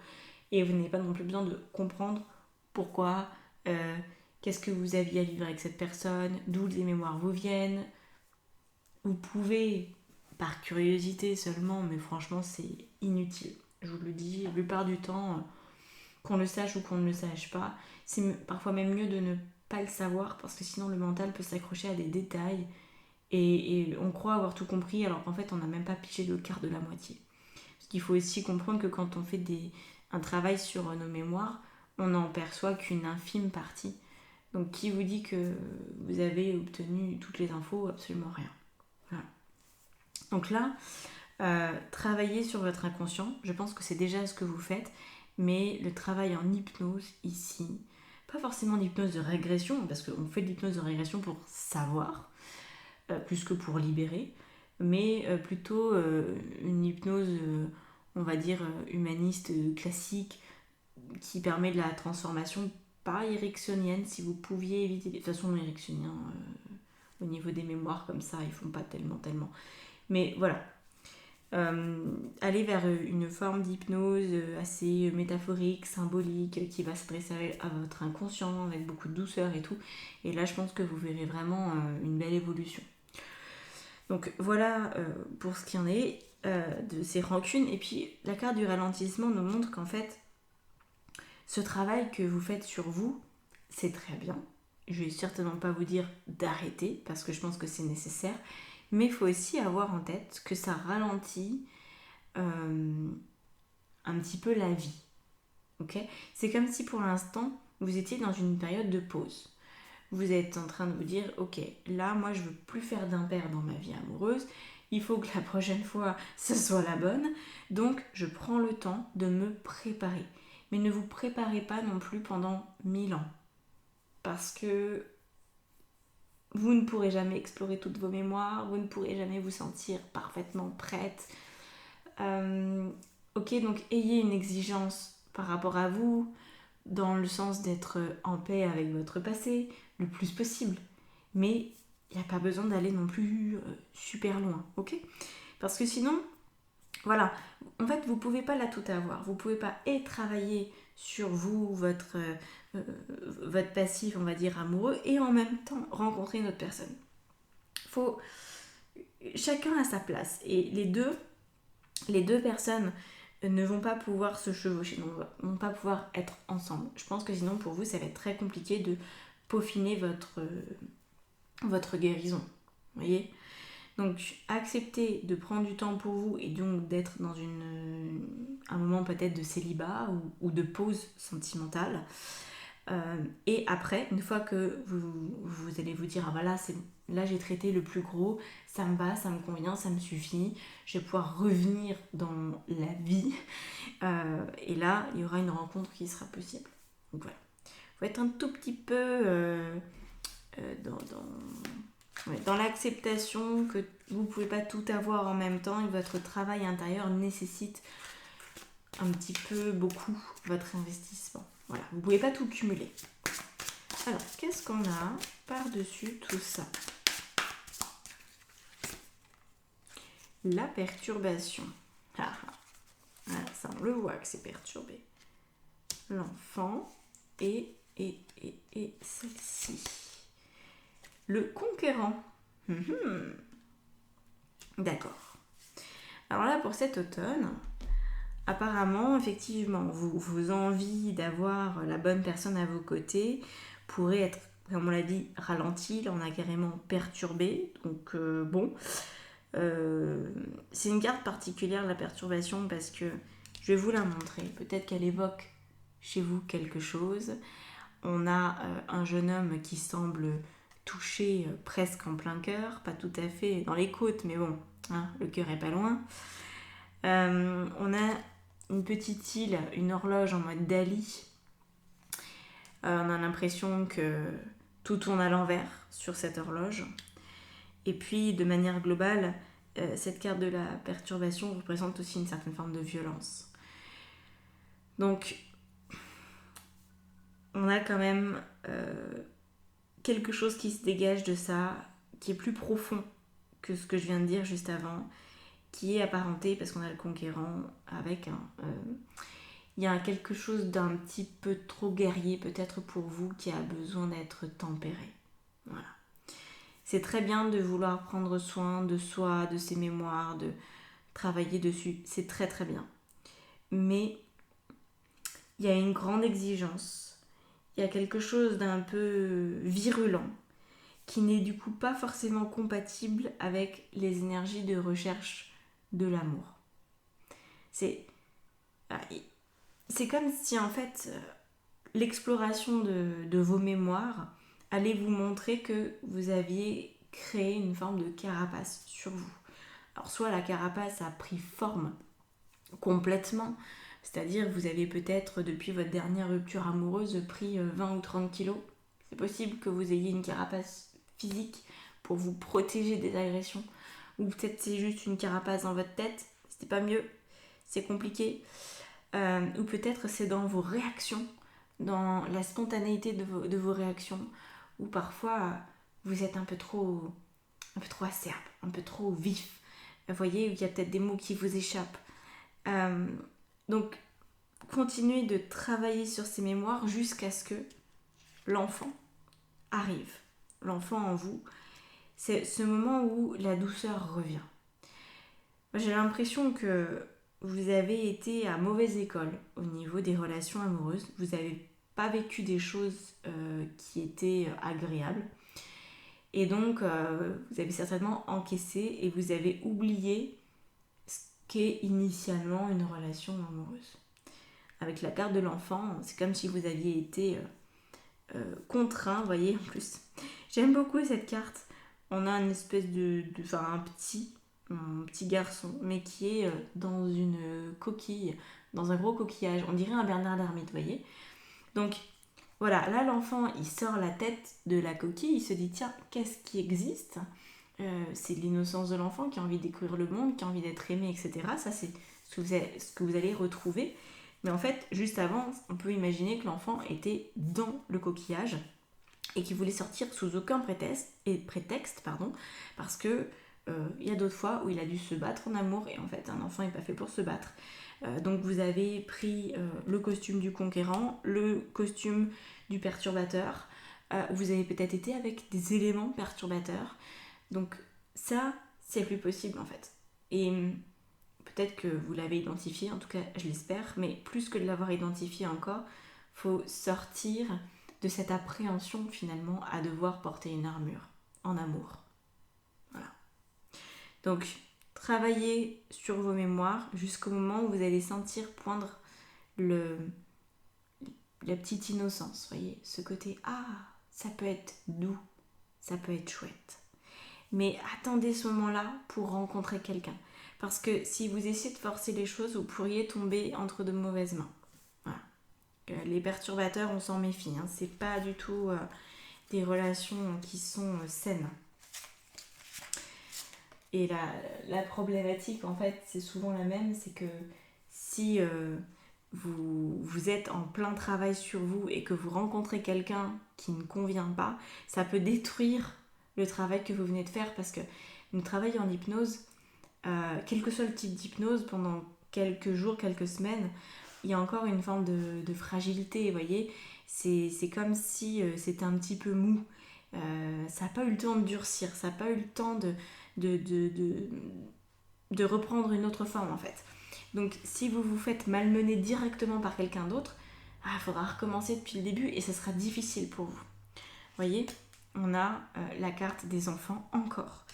Et vous n'avez pas non plus besoin de comprendre pourquoi, qu'est-ce que vous aviez à vivre avec cette personne, d'où les mémoires vous viennent. Vous pouvez, par curiosité seulement, mais franchement c'est inutile. Je vous le dis, la plupart du temps, qu'on le sache ou qu'on ne le sache pas, c'est parfois même mieux de ne pas le savoir parce que sinon le mental peut s'accrocher à des détails et on croit avoir tout compris alors qu'en fait on n'a même pas piché le quart de la moitié. Parce qu'il faut aussi comprendre que quand on fait un travail sur nos mémoires, on n'en perçoit qu'une infime partie. Donc qui vous dit que vous avez obtenu toutes les infos? Absolument rien. Voilà. Donc là, travailler sur votre inconscient, je pense que c'est déjà ce que vous faites, mais le travail en hypnose ici, pas forcément d'hypnose de régression, parce qu'on fait de l'hypnose de régression pour savoir, plus que pour libérer, mais plutôt une hypnose, on va dire, humaniste classique, qui permet de la transformation, pas ericksonienne, si vous pouviez éviter, de toute façon les ericksoniens, au niveau des mémoires comme ça, ils font pas tellement. Mais voilà, aller vers une forme d'hypnose assez métaphorique, symbolique, qui va s'adresser à votre inconscient avec beaucoup de douceur et tout. Et là, je pense que vous verrez vraiment une belle évolution. Donc voilà pour ce qu'il y en est de ces rancunes. Et puis la carte du ralentissement nous montre qu'en fait, ce travail que vous faites sur vous, c'est très bien. Je vais certainement pas vous dire d'arrêter parce que je pense que c'est nécessaire. Mais il faut aussi avoir en tête que ça ralentit un petit peu la vie. Okay, c'est comme si pour l'instant, vous étiez dans une période de pause. Vous êtes en train de vous dire, ok, là, moi, je veux plus faire d'impair dans ma vie amoureuse. Il faut que la prochaine fois, ce soit la bonne. Donc, je prends le temps de me préparer. Mais ne vous préparez pas non plus pendant 1000 ans. Parce que vous ne pourrez jamais explorer toutes vos mémoires, vous ne pourrez jamais vous sentir parfaitement prête. Ok, donc ayez une exigence par rapport à vous, dans le sens d'être en paix avec votre passé, le plus possible. Mais il n'y a pas besoin d'aller non plus super loin, ok? Parce que sinon, voilà, en fait, vous ne pouvez pas là tout avoir. Vous ne pouvez pas travailler sur vous, votre passif, on va dire, amoureux, et en même temps rencontrer une autre personne. Chacun a sa place. Et les deux personnes ne vont pas pouvoir se chevaucher, ne vont pas pouvoir être ensemble. Je pense que sinon, pour vous, ça va être très compliqué de peaufiner votre guérison. Vous voyez ? Donc, acceptez de prendre du temps pour vous et donc d'être dans un moment peut-être de célibat ou de pause sentimentale. Et après, une fois que vous allez vous dire, ah voilà, là j'ai traité le plus gros, ça me va, ça me convient, ça me suffit, je vais pouvoir revenir dans la vie. Et là, il y aura une rencontre qui sera possible. Donc voilà. Il faut être un tout petit peu dans l'acceptation que vous ne pouvez pas tout avoir en même temps et votre travail intérieur nécessite un petit peu beaucoup votre investissement. Voilà, vous ne pouvez pas tout cumuler. Alors, qu'est-ce qu'on a par-dessus tout ça? La perturbation. Alors, ça, on le voit que c'est perturbé. L'enfant et celle-ci. Le conquérant. D'accord. Alors là, pour cet automne, apparemment, effectivement, vos envies d'avoir la bonne personne à vos côtés pourraient être, comme on l'a dit, ralenties. Là, on a carrément perturbé. Donc, c'est une carte particulière, la perturbation, parce que je vais vous la montrer. Peut-être qu'elle évoque chez vous quelque chose. On a un jeune homme qui semble touché presque en plein cœur, pas tout à fait dans les côtes, mais bon, hein, le cœur est pas loin. On a une petite île, une horloge en mode Dali. On a l'impression que tout tourne à l'envers sur cette horloge. Et puis, de manière globale, cette carte de la perturbation représente aussi une certaine forme de violence. Donc, on a quand même quelque chose qui se dégage de ça, qui est plus profond que ce que je viens de dire juste avant, qui est apparenté, parce qu'on a le conquérant avec il y a quelque chose d'un petit peu trop guerrier peut-être pour vous qui a besoin d'être tempéré. Voilà. C'est très bien de vouloir prendre soin de soi, de ses mémoires, de travailler dessus. C'est très très bien. Mais il y a une grande exigence. Il y a quelque chose d'un peu virulent qui n'est du coup pas forcément compatible avec les énergies de recherche de l'amour. C'est comme si en fait l'exploration de vos mémoires allait vous montrer que vous aviez créé une forme de carapace sur vous. Alors soit la carapace a pris forme complètement, c'est-à-dire vous avez peut-être depuis votre dernière rupture amoureuse pris 20 ou 30 kilos. C'est possible que vous ayez une carapace physique pour vous protéger des agressions, ou peut-être c'est juste une carapace dans votre tête, c'était pas mieux, c'est compliqué. Ou peut-être c'est dans vos réactions, dans la spontanéité de vos réactions, où parfois vous êtes un peu trop acerbe, un peu trop vif. Vous voyez, il y a peut-être des mots qui vous échappent. Donc, continuez de travailler sur ces mémoires jusqu'à ce que l'enfant arrive. L'enfant en vous, c'est ce moment où la douceur revient. Moi, j'ai l'impression que vous avez été à mauvaise école au niveau des relations amoureuses. Vous n'avez pas vécu des choses qui étaient agréables. Et donc, vous avez certainement encaissé et vous avez oublié ce qu'est initialement une relation amoureuse. Avec la carte de l'enfant, c'est comme si vous aviez été contraint, vous voyez, en plus. J'aime beaucoup cette carte. On a une espèce un petit garçon, mais qui est dans une coquille, dans un gros coquillage. On dirait un Bernard d'Hermite, vous voyez. Donc, voilà, là, l'enfant, il sort la tête de la coquille, il se dit, tiens, qu'est-ce qui existe ? C'est l'innocence de l'enfant qui a envie de découvrir le monde, qui a envie d'être aimé, etc. Ça, c'est ce que vous allez retrouver. Mais en fait, juste avant, on peut imaginer que l'enfant était dans le coquillage et qu'il voulait sortir sous aucun prétexte, parce que il y a d'autres fois où il a dû se battre en amour et en fait, un enfant n'est pas fait pour se battre. Donc vous avez pris le costume du conquérant, le costume du perturbateur, vous avez peut-être été avec des éléments perturbateurs. Donc ça, c'est plus possible en fait. Et peut-être que vous l'avez identifié, en tout cas je l'espère, mais plus que de l'avoir identifié encore, il faut sortir de cette appréhension finalement à devoir porter une armure en amour. Voilà. Donc, travaillez sur vos mémoires jusqu'au moment où vous allez sentir poindre la petite innocence, voyez, ce côté, ça peut être doux, ça peut être chouette. Mais attendez ce moment-là pour rencontrer quelqu'un. Parce que si vous essayez de forcer les choses, vous pourriez tomber entre de mauvaises mains. Voilà. Les perturbateurs, on s'en méfie. C'est pas du tout des relations qui sont saines. Et la problématique, en fait, c'est souvent la même. C'est que si vous êtes en plein travail sur vous et que vous rencontrez quelqu'un qui ne convient pas, ça peut détruire le travail que vous venez de faire. Parce que nous travaillons en hypnose, quel que soit le type d'hypnose, pendant quelques jours, quelques semaines, il y a encore une forme de fragilité, vous voyez. C'est comme si c'était un petit peu mou. Ça n'a pas eu le temps de durcir, ça n'a pas eu le temps de reprendre une autre forme, en fait. Donc, si vous vous faites malmener directement par quelqu'un d'autre, il faudra recommencer depuis le début et ce sera difficile pour vous. Vous voyez, on a la carte des enfants encore.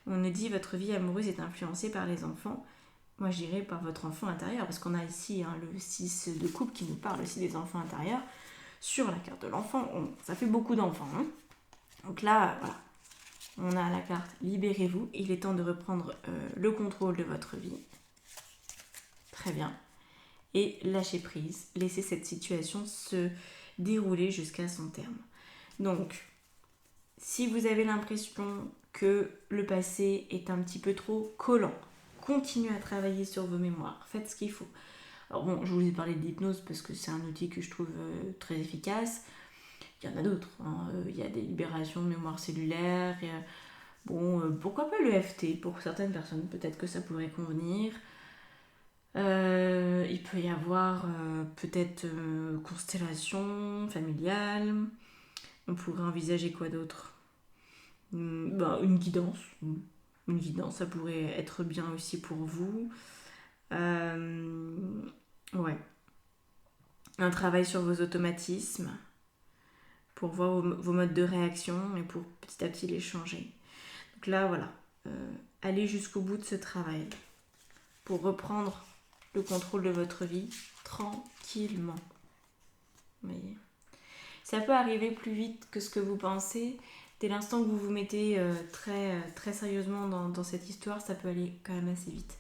On nous dit votre vie amoureuse est influencée par les enfants. Moi, je dirais par votre enfant intérieur, parce qu'on a ici le 6 de coupe qui nous parle aussi des enfants intérieurs. Sur la carte de l'enfant, ça fait beaucoup d'enfants. Hein. Donc là, voilà, on a la carte libérez-vous. Il est temps de reprendre le contrôle de votre vie. Très bien. Et lâcher prise. Laissez cette situation se dérouler jusqu'à son terme. Donc, si vous avez l'impression que le passé est un petit peu trop collant, continuez à travailler sur vos mémoires. Faites ce qu'il faut. Alors bon, je vous ai parlé de l'hypnose parce que c'est un outil que je trouve très efficace. Il y en a d'autres. Hein. Il y a des libérations de mémoire cellulaire. Pourquoi pas l'EFT pour certaines personnes. Peut-être que ça pourrait convenir. Il peut y avoir peut-être constellation familiale. On pourrait envisager quoi d'autre ? Une guidance. Une guidance, ça pourrait être bien aussi pour vous. Ouais. Un travail sur vos automatismes pour voir vos modes de réaction et pour petit à petit les changer. Donc là, voilà. Allez jusqu'au bout de ce travail pour reprendre le contrôle de votre vie tranquillement. Vous voyez ? Ça peut arriver plus vite que ce que vous pensez. Dès l'instant que vous vous mettez très sérieusement dans cette histoire, ça peut aller quand même assez vite.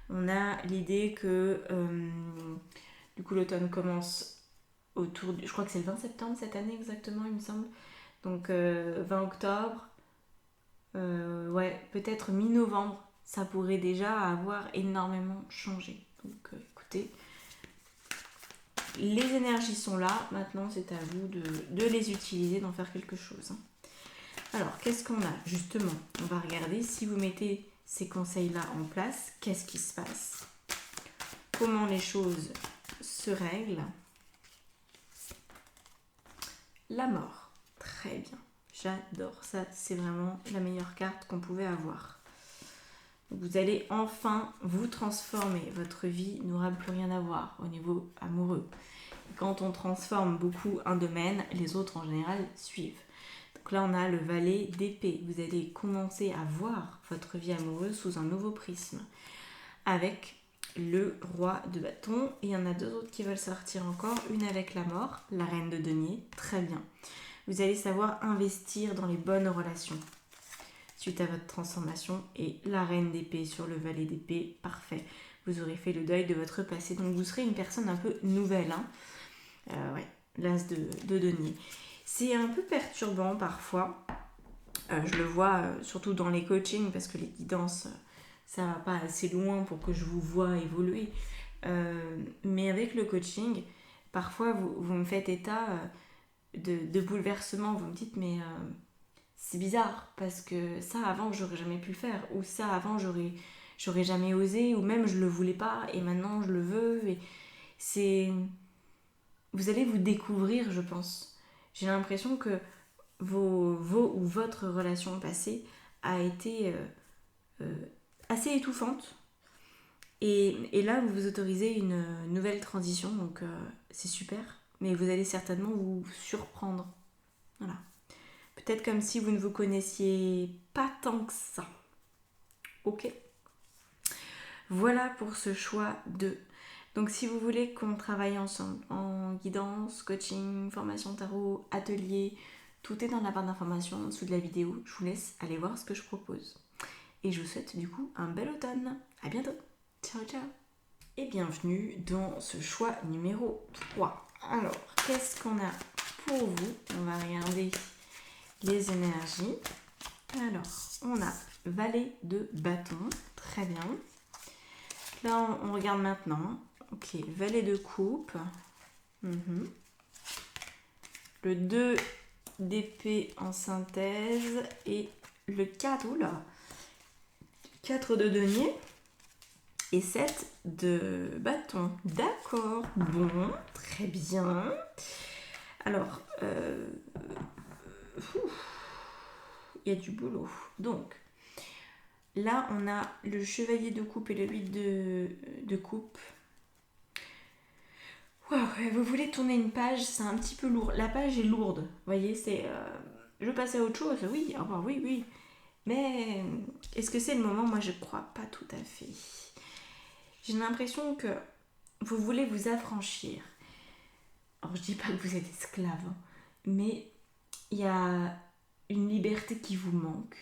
On a l'idée que du coup l'automne commence autour je crois que c'est le 20 septembre cette année exactement, il me semble. Donc 20 octobre, peut-être mi-novembre, ça pourrait déjà avoir énormément changé. Donc écoutez, les énergies sont là, maintenant c'est à vous de les utiliser, d'en faire quelque chose. Alors, qu'est-ce qu'on a ? Justement, on va regarder si vous mettez ces conseils-là en place, qu'est-ce qui se passe ? Comment les choses se règlent ? La mort. Très bien. J'adore ça. C'est vraiment la meilleure carte qu'on pouvait avoir. Vous allez enfin vous transformer. Votre vie n'aura plus rien à voir au niveau amoureux. Quand on transforme beaucoup un domaine, les autres en général suivent. Donc là, on a le valet d'épée. Vous allez commencer à voir votre vie amoureuse sous un nouveau prisme. Avec le roi de bâton. Et il y en a deux autres qui veulent sortir encore. Une avec la mort, la reine de denier. Très bien. Vous allez savoir investir dans les bonnes relations suite à votre transformation. Et la reine d'épée sur le valet d'épée, parfait. Vous aurez fait le deuil de votre passé. Donc vous serez une personne un peu nouvelle. L'as de denier. C'est un peu perturbant parfois. Je le vois surtout dans les coachings parce que les guidances, ça va pas assez loin pour que je vous vois évoluer. Mais avec le coaching, parfois vous me faites état de bouleversement. Vous me dites mais c'est bizarre parce que ça avant j'aurais jamais pu le faire, ou ça avant j'aurais jamais osé, ou même je le voulais pas et maintenant je le veux. Et vous allez vous découvrir, je pense. J'ai l'impression que votre relation passée a été assez étouffante. Et là, vous vous autorisez une nouvelle transition, donc c'est super. Mais vous allez certainement vous surprendre. Voilà. Peut-être comme si vous ne vous connaissiez pas tant que ça. Ok ? Voilà pour ce choix 2. Donc si vous voulez qu'on travaille ensemble en guidance, coaching, formation tarot, atelier, tout est dans la barre d'informations en dessous de la vidéo. Je vous laisse aller voir ce que je propose. Et je vous souhaite du coup un bel automne. À bientôt. Ciao, ciao. Et bienvenue dans ce choix numéro 3. Alors, qu'est-ce qu'on a pour vous ? On va regarder les énergies. Alors, on a valet de bâton. Très bien. Là, on regarde maintenant. Ok, valet de coupe. Le 2 d'épée en synthèse et le 4, 4 de denier et 7 de bâton. D'accord, bon, très bien. Alors, il y a du boulot. Donc, là, on a le chevalier de coupe et le 8 de coupe. Wow, vous voulez tourner une page, c'est un petit peu lourd. La page est lourde, vous voyez, c'est... je passe à autre chose, oui, oui. Mais est-ce que c'est le moment? Moi, je crois pas tout à fait. J'ai l'impression que vous voulez vous affranchir. Alors, je dis pas que vous êtes esclave, hein, mais il y a une liberté qui vous manque.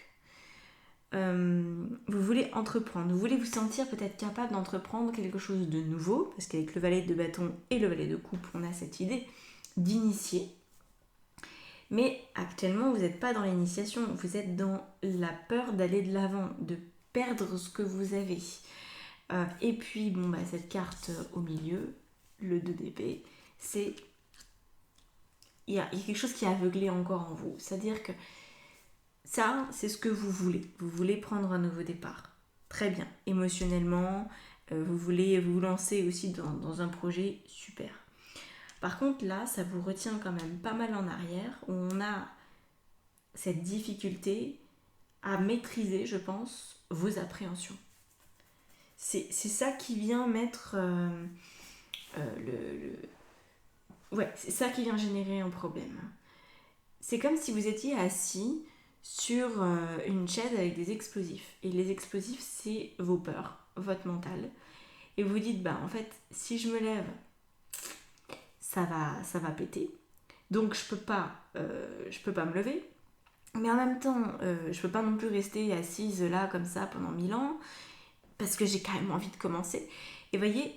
Vous voulez entreprendre, vous voulez vous sentir peut-être capable d'entreprendre quelque chose de nouveau, parce qu'avec le valet de bâton et le valet de coupe, on a cette idée d'initier. Mais actuellement, vous n'êtes pas dans l'initiation, vous êtes dans la peur d'aller de l'avant, de perdre ce que vous avez. Et puis, cette carte au milieu, le 2 d'épée, c'est... Il y a quelque chose qui est aveuglé encore en vous. C'est-à-dire que ça, c'est ce que vous voulez. Vous voulez prendre un nouveau départ. Très bien. Émotionnellement, vous voulez vous lancer aussi dans un projet super. Par contre, là, ça vous retient quand même pas mal en arrière, où on a cette difficulté à maîtriser, je pense, vos appréhensions. C'est ça qui vient mettre Ouais, c'est ça qui vient générer un problème. C'est comme si vous étiez assis sur une chaise avec des explosifs. Et les explosifs, c'est vos peurs, votre mental. Et vous dites, en fait, si je me lève, ça va péter. Donc je peux pas me lever. Mais en même temps, je peux pas non plus rester assise là comme ça pendant 1000 ans. Parce que j'ai quand même envie de commencer. Et vous voyez,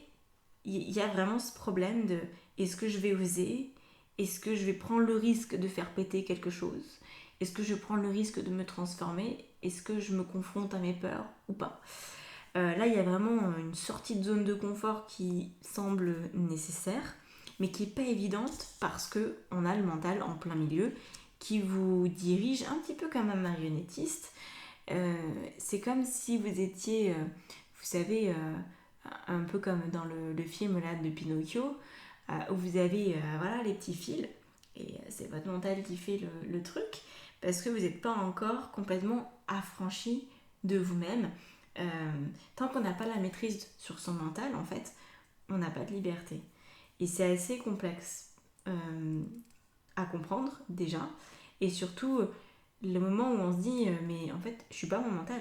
il y a vraiment ce problème de est-ce que je vais oser? Est-ce que je vais prendre le risque de faire péter quelque chose? Est-ce que je prends le risque de me transformer? Est-ce que je me confronte à mes peurs ou pas? Là, il y a vraiment une sortie de zone de confort qui semble nécessaire, mais qui n'est pas évidente parce qu'on a le mental en plein milieu qui vous dirige un petit peu comme un marionnettiste. C'est comme si vous étiez, vous savez, un peu comme dans le film là, de Pinocchio, où vous avez les petits fils, et c'est votre mental qui fait le truc, parce que vous n'êtes pas encore complètement affranchi de vous-même. Tant qu'on n'a pas la maîtrise sur son mental, en fait, on n'a pas de liberté. Et c'est assez complexe à comprendre déjà, et surtout le moment où on se dit mais en fait je suis pas mon mental.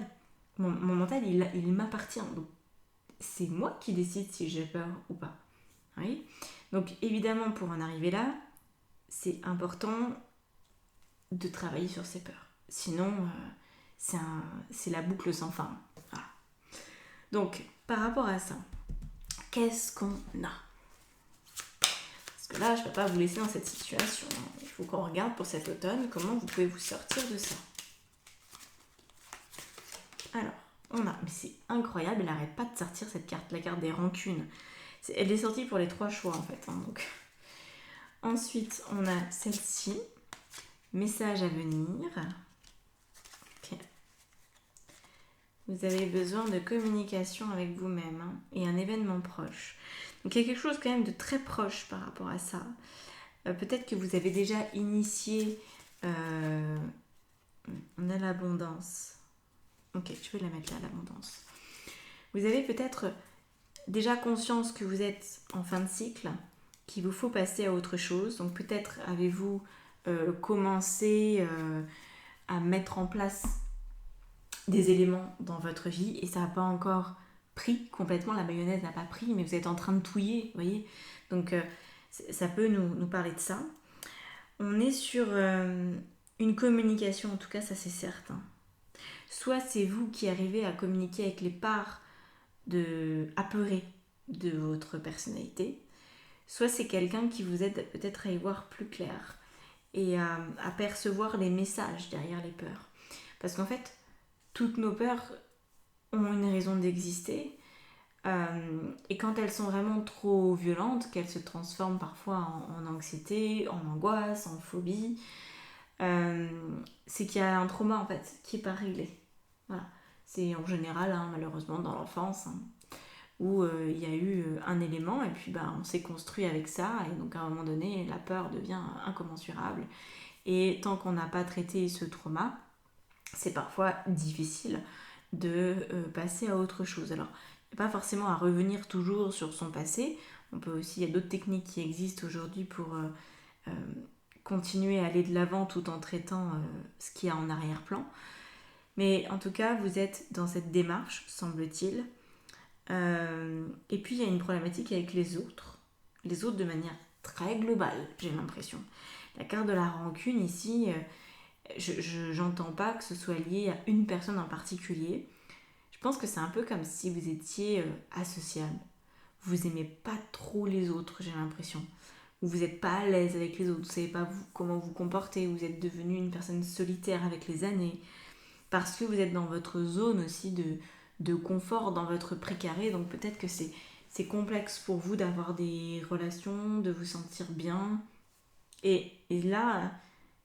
Mon mental il m'appartient, donc c'est moi qui décide si j'ai peur ou pas. Oui. Donc évidemment pour en arriver là, c'est important de travailler sur ses peurs. Sinon c'est la boucle sans fin. Voilà. Donc par rapport à ça, qu'est-ce qu'on a? Parce que là je peux pas vous laisser dans cette situation. Il faut qu'on regarde pour cet automne comment vous pouvez vous sortir de ça. Alors, on a, mais c'est incroyable, elle n'arrête pas de sortir cette carte, la carte des rancunes. Elle est sortie pour les 3 choix en fait. Donc. Ensuite, on a celle-ci, message à venir. Okay. Vous avez besoin de communication avec vous-même et un événement proche. Donc il y a quelque chose quand même de très proche par rapport à ça. Peut-être que vous avez déjà initié... on a l'abondance. Ok, je vais la mettre là, l'abondance. Vous avez peut-être déjà conscience que vous êtes en fin de cycle, qu'il vous faut passer à autre chose. Donc peut-être avez-vous commencé à mettre en place des éléments dans votre vie et ça n'a pas encore pris complètement, la mayonnaise n'a pas pris, mais vous êtes en train de touiller, vous voyez. Donc ça peut nous parler de ça. On est sur une communication, en tout cas ça c'est certain. Soit c'est vous qui arrivez à communiquer avec les parts apeurées de votre personnalité, soit c'est quelqu'un qui vous aide peut-être à y voir plus clair et à percevoir les messages derrière les peurs. Parce qu'en fait, toutes nos peurs ont une raison d'exister et quand elles sont vraiment trop violentes, qu'elles se transforment parfois en anxiété, en angoisse, en phobie, c'est qu'il y a un trauma en fait qui n'est pas réglé. Voilà. C'est en général, malheureusement, dans l'enfance, où il y a eu un élément et puis on s'est construit avec ça et donc à un moment donné, la peur devient incommensurable. Et tant qu'on n'a pas traité ce trauma, c'est parfois difficile de passer à autre chose. Alors, il n'y a pas forcément à revenir toujours sur son passé. On peut aussi, il y a d'autres techniques qui existent aujourd'hui pour continuer à aller de l'avant tout en traitant ce qu'il y a en arrière-plan. Mais en tout cas, vous êtes dans cette démarche, semble-t-il. Et puis, il y a une problématique avec les autres. Les autres de manière très globale, j'ai l'impression. La carte de la rancune ici, j'entends pas que ce soit lié à une personne en particulier. Je pense que c'est un peu comme si vous étiez asociable. Vous aimez pas trop les autres, j'ai l'impression. Ou vous n'êtes pas à l'aise avec les autres, vous savez pas comment vous comporter, vous êtes devenu une personne solitaire avec les années. Parce que vous êtes dans votre zone aussi de confort, dans votre précaré, donc peut-être que c'est complexe pour vous d'avoir des relations, de vous sentir bien. Et là,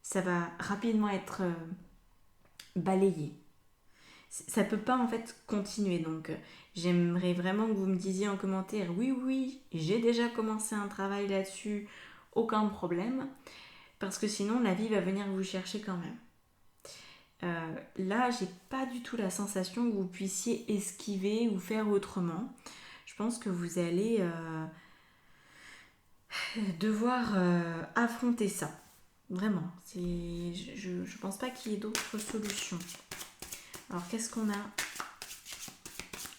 ça va rapidement être balayé. Ça peut pas en fait continuer, donc j'aimerais vraiment que vous me disiez en commentaire oui, j'ai déjà commencé un travail là-dessus, aucun problème, parce que sinon la vie va venir vous chercher quand même. Là, j'ai pas du tout la sensation que vous puissiez esquiver ou faire autrement. Je pense que vous allez devoir affronter ça. Vraiment. Je pense pas qu'il y ait d'autres solutions. Alors, qu'est-ce qu'on a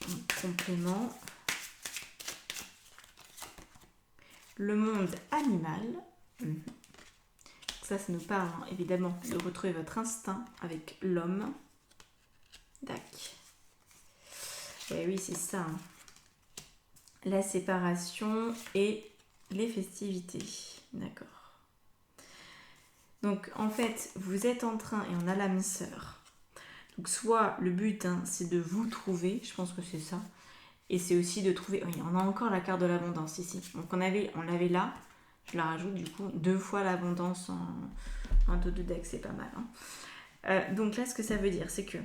en complément? Le monde animal. Ça nous parle évidemment de retrouver votre instinct avec l'homme. Tac. Et oui, c'est ça. La séparation et les festivités. D'accord. Donc en fait, vous êtes en train, et on a l'âme sœur. Donc soit le but, c'est de vous trouver, je pense que c'est ça. Et c'est aussi de trouver... Oui, on a encore la carte de l'abondance ici. Donc on l'avait là. Je la rajoute du coup 2 fois l'abondance en 2 deck, c'est pas mal. Donc là, ce que ça veut dire, c'est que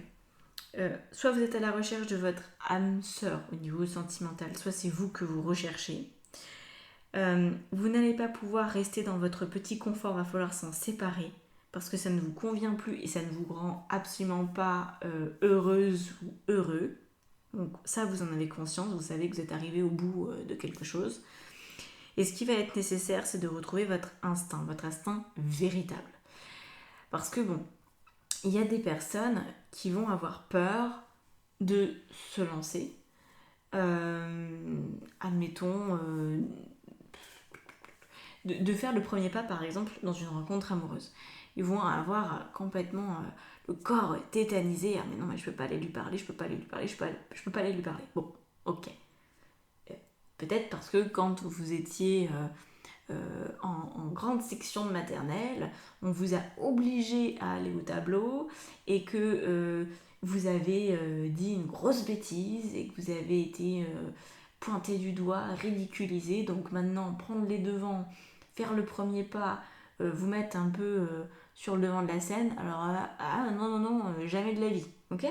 soit vous êtes à la recherche de votre âme sœur au niveau sentimental, soit c'est vous que vous recherchez. Vous n'allez pas pouvoir rester dans votre petit confort, va falloir s'en séparer parce que ça ne vous convient plus et ça ne vous rend absolument pas heureuse ou heureux. Donc ça, vous en avez conscience, vous savez que vous êtes arrivé au bout de quelque chose. Et ce qui va être nécessaire, c'est de retrouver votre instinct véritable. Parce que bon, il y a des personnes qui vont avoir peur de se lancer. Admettons, de faire le premier pas, par exemple, dans une rencontre amoureuse. Ils vont avoir complètement le corps tétanisé. Ah mais non, mais je peux pas aller lui parler, je peux pas aller lui parler. Bon, ok. Peut-être parce que quand vous étiez en grande section de maternelle, on vous a obligé à aller au tableau et que vous avez dit une grosse bêtise et que vous avez été pointé du doigt, ridiculisé. Donc maintenant, prendre les devants, faire le premier pas, vous mettre un peu sur le devant de la scène. Alors non, jamais de la vie. Ok ?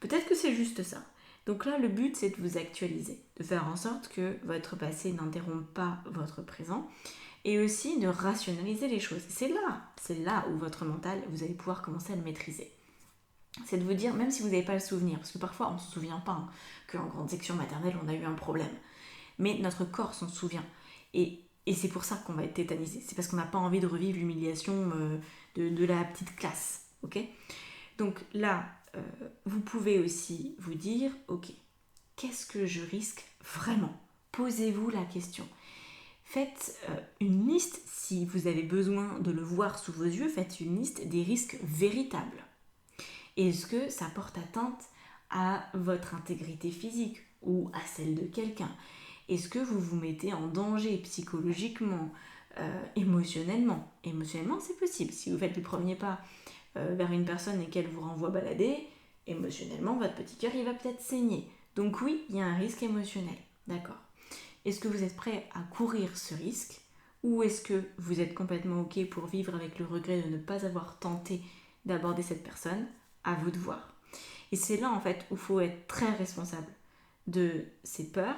Peut-être que c'est juste ça. Donc là, le but, c'est de vous actualiser, de faire en sorte que votre passé n'interrompe pas votre présent et aussi de rationaliser les choses. C'est là où votre mental, vous allez pouvoir commencer à le maîtriser. C'est de vous dire, même si vous n'avez pas le souvenir, parce que parfois on ne se souvient pas qu'en grande section maternelle, on a eu un problème. Mais notre corps s'en souvient. Et c'est pour ça qu'on va être tétanisé. C'est parce qu'on n'a pas envie de revivre l'humiliation de la petite classe. Ok ? Donc là, vous pouvez aussi vous dire, ok, qu'est-ce que je risque vraiment ? Posez-vous la question. Faites une liste, si vous avez besoin de le voir sous vos yeux, faites une liste des risques véritables. Est-ce que ça porte atteinte à votre intégrité physique ou à celle de quelqu'un ? Est-ce que vous vous mettez en danger psychologiquement, émotionnellement ? Émotionnellement, c'est possible. Si vous faites le premier pas vers une personne et qu'elle vous renvoie balader, émotionnellement, votre petit cœur, il va peut-être saigner. Donc oui, il y a un risque émotionnel. D'accord. Est-ce que vous êtes prêt à courir ce risque ? Ou est-ce que vous êtes complètement OK pour vivre avec le regret de ne pas avoir tenté d'aborder cette personne ? À vous de voir. Et c'est là, en fait, où il faut être très responsable de ces peurs.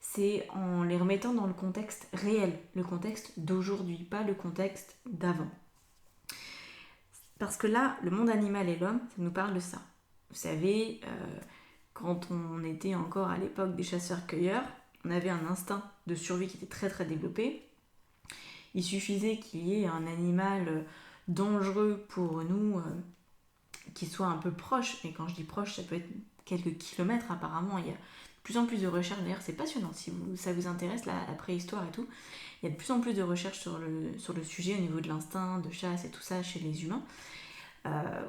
C'est en les remettant dans le contexte réel, le contexte d'aujourd'hui, pas le contexte d'avant. Parce que là, le monde animal et l'homme, ça nous parle de ça. Vous savez, quand on était encore à l'époque des chasseurs-cueilleurs, on avait un instinct de survie qui était très très développé. Il suffisait qu'il y ait un animal dangereux pour nous qui soit un peu proche. Et quand je dis proche, ça peut être quelques kilomètres apparemment. Il y a de plus en plus de recherches. D'ailleurs, c'est passionnant. Si ça vous intéresse, la préhistoire et tout, il y a de plus en plus de recherches sur le sujet au niveau de l'instinct de chasse et tout ça chez les humains,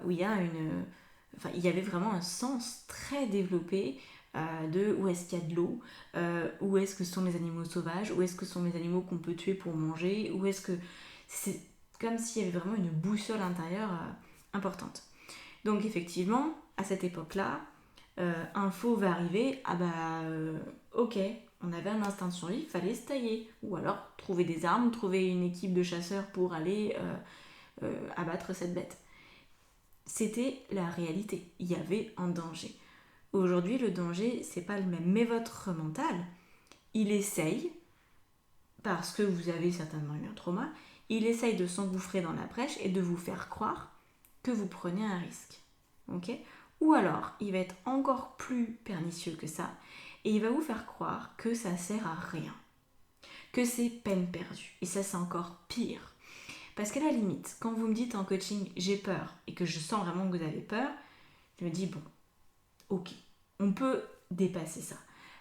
où il y avait vraiment un sens très développé de où est-ce qu'il y a de l'eau, où est-ce que sont les animaux sauvages, où est-ce que sont les animaux qu'on peut tuer pour manger, où est-ce que... C'est comme s'il y avait vraiment une boussole intérieure importante. Donc effectivement, à cette époque-là, un faux va arriver, ok, on avait un instinct de survie, il fallait se tailler, ou alors trouver des armes, trouver une équipe de chasseurs pour aller abattre cette bête. C'était la réalité, il y avait un danger. Aujourd'hui, le danger, c'est pas le même, mais votre mental, il essaye, parce que vous avez certainement eu un trauma, il essaye de s'engouffrer dans la brèche et de vous faire croire que vous prenez un risque. Ok ? Ou alors, il va être encore plus pernicieux que ça, et il va vous faire croire que ça sert à rien, que c'est peine perdue. Et ça, c'est encore pire. Parce qu'à la limite, quand vous me dites en coaching « j'ai peur » et que je sens vraiment que vous avez peur, je me dis « bon, ok, on peut dépasser ça ».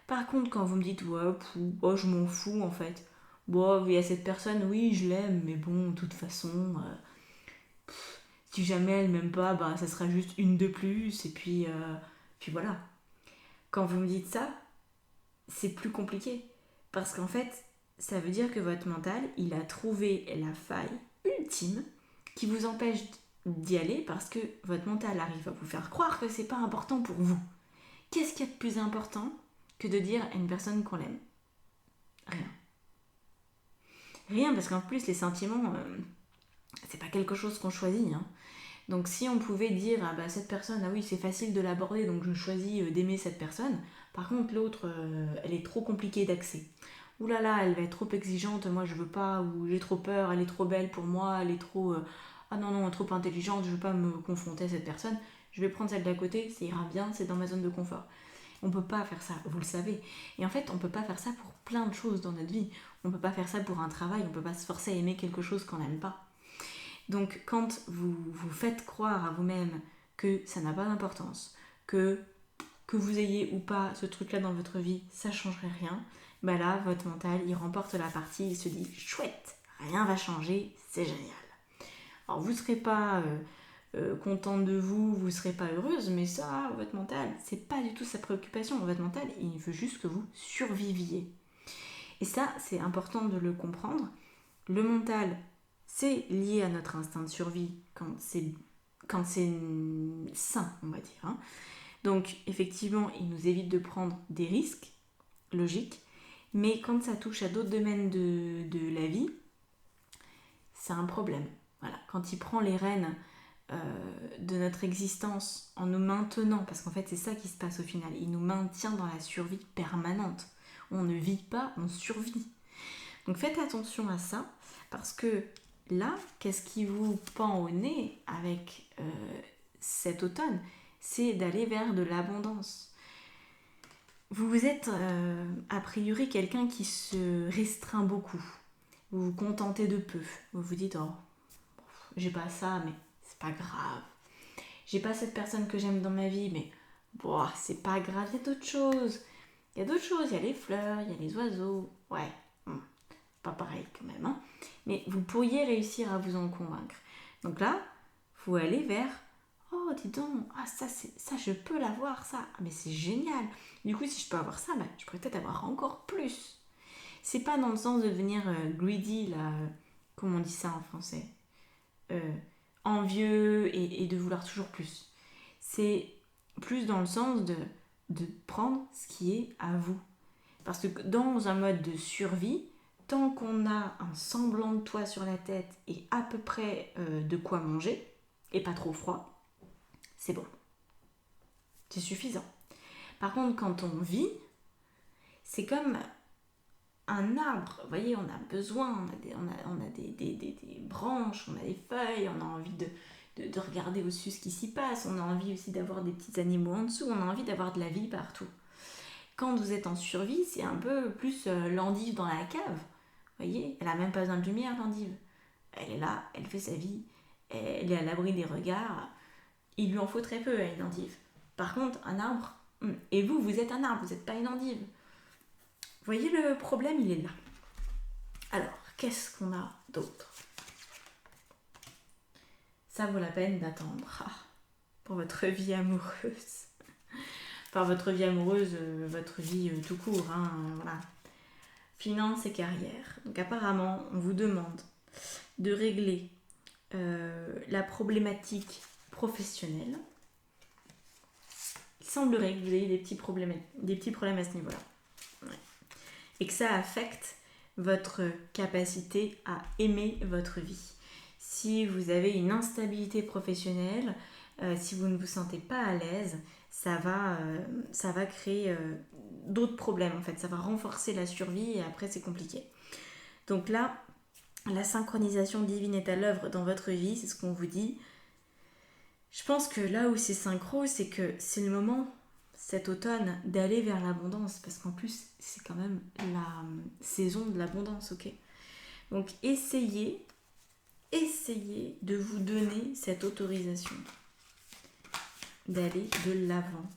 Par contre, quand vous me dites « ouais, je m'en fous en fait », bon, il y a cette personne, oui, je l'aime, mais bon, de toute façon, si jamais elle m'aime pas, ça sera juste une de plus, et puis voilà. Quand vous me dites ça, c'est plus compliqué. Parce qu'en fait, ça veut dire que votre mental, il a trouvé la faille ultime qui vous empêche d'y aller parce que votre mental arrive à vous faire croire que c'est pas important pour vous. Qu'est-ce qu'il y a de plus important que de dire à une personne qu'on l'aime ? Rien. Rien, parce qu'en plus, les sentiments, c'est pas quelque chose qu'on choisit. Hein. Donc si on pouvait dire cette personne, ah oui, c'est facile de l'aborder, donc je choisis d'aimer cette personne. Par contre, l'autre, elle est trop compliquée d'accès. Ouh là là, elle va être trop exigeante, moi je veux pas, ou j'ai trop peur, elle est trop belle pour moi, elle est trop... ah non, trop intelligente, je veux pas me confronter à cette personne. Je vais prendre celle d'à côté, ça ira bien, c'est dans ma zone de confort. On peut pas faire ça, vous le savez. Et en fait, on peut pas faire ça pour plein de choses dans notre vie. On peut pas faire ça pour un travail, on peut pas se forcer à aimer quelque chose qu'on n'aime pas. Donc quand vous vous faites croire à vous-même que ça n'a pas d'importance, que vous ayez ou pas ce truc-là dans votre vie, ça changerait rien, là, votre mental, il remporte la partie, il se dit « chouette, rien va changer, c'est génial ». Alors vous ne serez pas contente de vous, vous ne serez pas heureuse, mais ça, votre mental, c'est pas du tout sa préoccupation. Votre mental, il veut juste que vous surviviez. Et ça, c'est important de le comprendre. Le mental, c'est lié à notre instinct de survie quand c'est sain, on va dire. Hein. Donc, effectivement, il nous évite de prendre des risques, logiques, mais quand ça touche à d'autres domaines de la vie, c'est un problème. Voilà. Quand il prend les rênes de notre existence en nous maintenant, parce qu'en fait, c'est ça qui se passe au final, il nous maintient dans la survie permanente. On ne vit pas, on survit. Donc, faites attention à ça, parce que là, qu'est-ce qui vous pend au nez avec cet automne ? C'est d'aller vers de l'abondance. Vous êtes a priori quelqu'un qui se restreint beaucoup. Vous vous contentez de peu. Vous vous dites, oh, j'ai pas ça, mais c'est pas grave. J'ai pas cette personne que j'aime dans ma vie, mais c'est pas grave, il y a d'autres choses. Il y a d'autres choses, il y a les fleurs, il y a les oiseaux. Ouais, pas pareil quand même. Hein. Mais vous pourriez réussir à vous en convaincre. Donc là, vous allez vers oh, dis donc, ça je peux l'avoir, ça. Ah, mais c'est génial. Du coup, si je peux avoir ça, je pourrais peut-être avoir encore plus. C'est pas dans le sens de devenir greedy, là, comment on dit ça en français envieux et de vouloir toujours plus. C'est plus dans le sens de prendre ce qui est à vous. Parce que dans un mode de survie, tant qu'on a un semblant de toit sur la tête et à peu près de quoi manger, et pas trop froid, c'est bon. C'est suffisant. Par contre, quand on vit, c'est comme un arbre. Vous voyez, on a besoin, on a des branches, on a des feuilles, on a envie de regarder au-dessus ce qui s'y passe, on a envie aussi d'avoir des petits animaux en dessous, on a envie d'avoir de la vie partout. Quand vous êtes en survie, c'est un peu plus l'endive dans la cave. Vous voyez, elle n'a même pas besoin de lumière, l'endive. Elle est là, elle fait sa vie, elle est à l'abri des regards. il lui en faut très peu à une endive. Par contre, un arbre, et vous êtes un arbre, vous n'êtes pas une endive. Vous voyez, le problème, il est là. Alors, qu'est-ce qu'on a d'autre? Ça vaut la peine d'attendre pour votre vie amoureuse. Enfin, votre vie amoureuse, votre vie tout court, voilà. Finances et carrière. Donc apparemment, on vous demande de régler la problématique professionnelle. Il semblerait que vous ayez des petits problèmes à ce niveau-là. Ouais. Et que ça affecte votre capacité à aimer votre vie. Si vous avez une instabilité professionnelle, si vous ne vous sentez pas à l'aise, ça va créer d'autres problèmes en fait. Ça va renforcer la survie et après c'est compliqué. Donc là, la synchronisation divine est à l'œuvre dans votre vie, c'est ce qu'on vous dit. Je pense que là où c'est synchro, c'est que c'est le moment, cet automne, d'aller vers l'abondance. Parce qu'en plus, c'est quand même la saison de l'abondance, ok? Donc essayez de vous donner cette autorisation d'aller de l'avant,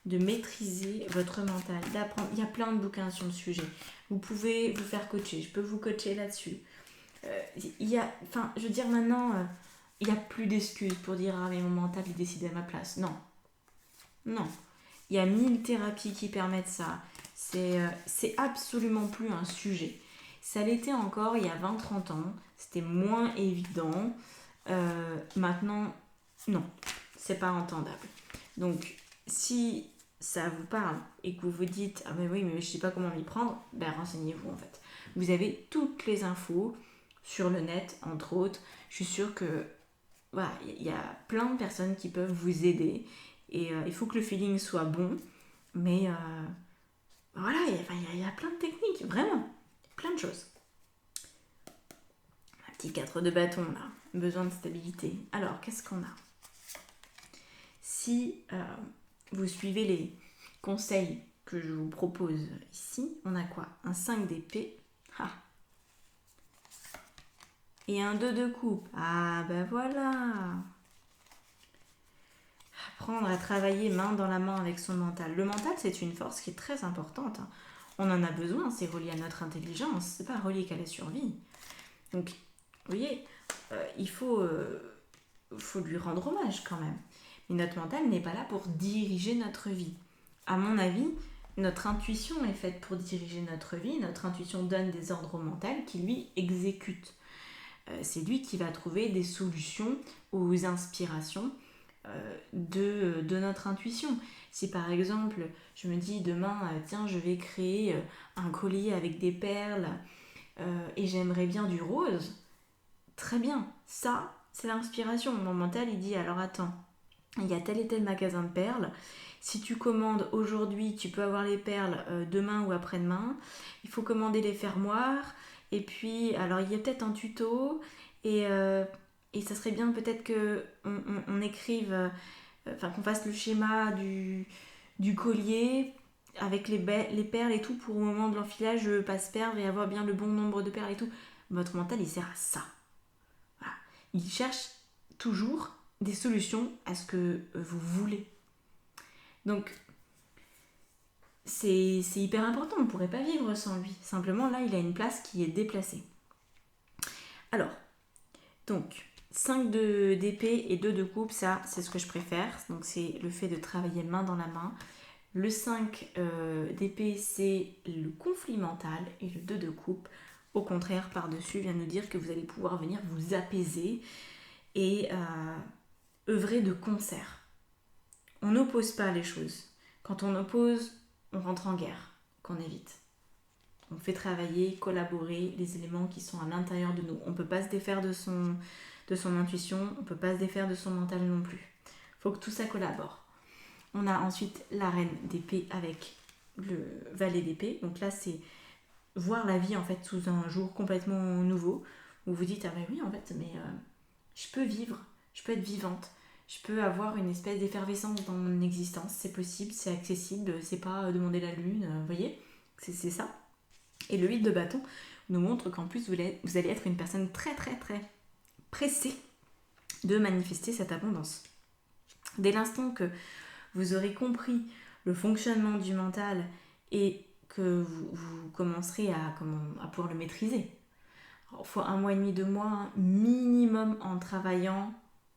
de maîtriser votre mental, d'apprendre. Il y a plein de bouquins sur le sujet. Vous pouvez vous faire coacher, je peux vous coacher là-dessus. Maintenant, il n'y a plus d'excuses pour dire « Ah, mais mon mental, il décide à ma place ». Non. Il y a 1000 thérapies qui permettent ça. C'est absolument plus un sujet. Ça l'était encore il y a 20-30 ans. C'était moins évident. Maintenant, non. C'est pas entendable. Donc, si ça vous parle et que vous vous dites « Ah mais oui, mais je sais pas comment m'y prendre », renseignez-vous en fait. Vous avez toutes les infos sur le net, entre autres. Je suis sûre que voilà, il y a plein de personnes qui peuvent vous aider et il faut que le feeling soit bon. Mais voilà, il y a plein de techniques, vraiment. Plein de choses. Un petit 4 de bâton là, besoin de stabilité. Alors, qu'est-ce qu'on a ? Si vous suivez les conseils que je vous propose ici, on a quoi ? Un 5 d'épée. Et un 2 de coupe. Ah ben voilà. Apprendre à travailler main dans la main avec son mental. Le mental, c'est une force qui est très importante. On en a besoin, c'est relié à notre intelligence, c'est pas relié qu'à la survie. Donc, vous voyez, il faut lui rendre hommage quand même. Mais notre mental n'est pas là pour diriger notre vie. À mon avis, notre intuition est faite pour diriger notre vie. Notre intuition donne des ordres au mental qui, lui, exécute. C'est lui qui va trouver des solutions aux inspirations de notre intuition. Si par exemple, je me dis demain, tiens, je vais créer un collier avec des perles et j'aimerais bien du rose, très bien, ça, c'est l'inspiration. Mon mental, il dit, alors attends, il y a tel et tel magasin de perles. Si tu commandes aujourd'hui, tu peux avoir les perles demain ou après-demain. Il faut commander les fermoirs. Et puis, alors il y a peut-être un tuto. Et ça serait bien peut-être qu'on écrive, qu'on fasse le schéma du collier avec les perles et tout pour au moment de l'enfilage pas se perdre et avoir bien le bon nombre de perles et tout. Votre mental, il sert à ça. Voilà. Il cherche toujours des solutions à ce que vous voulez. Donc, c'est hyper important, on ne pourrait pas vivre sans lui. Simplement, là, il a une place qui est déplacée. Alors, donc, 5 d'épée et 2 de coupe, ça, c'est ce que je préfère. Donc, c'est le fait de travailler main dans la main. Le 5 d'épée, c'est le conflit mental. Et le 2 de coupe, au contraire, par-dessus, vient nous dire que vous allez pouvoir venir vous apaiser et œuvrer de concert. On n'oppose pas les choses. Quand on oppose, on rentre en guerre, qu'on évite. On fait travailler, collaborer les éléments qui sont à l'intérieur de nous. On ne peut pas se défaire de son intuition, on ne peut pas se défaire de son mental non plus. Il faut que tout ça collabore. On a ensuite la reine d'épée avec le valet d'épée. Donc là, c'est voir la vie en fait sous un jour complètement nouveau, où vous dites, ah ben oui, en fait, mais je peux vivre, je peux être vivante. Je peux avoir une espèce d'effervescence dans mon existence, c'est possible, c'est accessible, c'est pas demander la lune, vous voyez, c'est ça. Et le 8 de bâton nous montre qu'en plus vous allez être une personne très très très pressée de manifester cette abondance. Dès l'instant que vous aurez compris le fonctionnement du mental et que vous commencerez à pouvoir le maîtriser. Il faut 1 mois et demi, 2 mois minimum en travaillant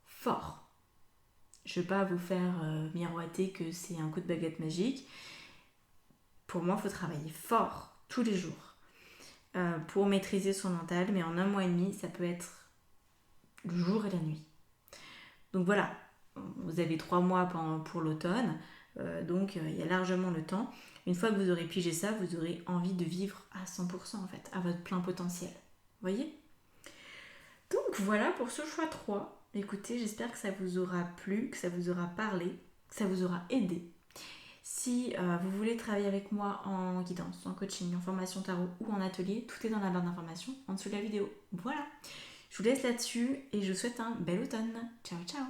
fort. Je ne vais pas vous faire miroiter que c'est un coup de baguette magique. Pour moi, il faut travailler fort tous les jours pour maîtriser son mental, mais en 1 mois et demi, ça peut être le jour et la nuit. Donc voilà, vous avez 3 mois pour l'automne, donc il y a largement le temps. Une fois que vous aurez pigé ça, vous aurez envie de vivre à 100% en fait, à votre plein potentiel. Vous voyez ? Donc voilà pour ce choix 3. Écoutez, j'espère que ça vous aura plu, que ça vous aura parlé, que ça vous aura aidé. Si vous voulez travailler avec moi en guidance, en coaching, en formation tarot ou en atelier, tout est dans la barre d'informations en dessous de la vidéo. Voilà, je vous laisse là-dessus et je vous souhaite un bel automne. Ciao ciao.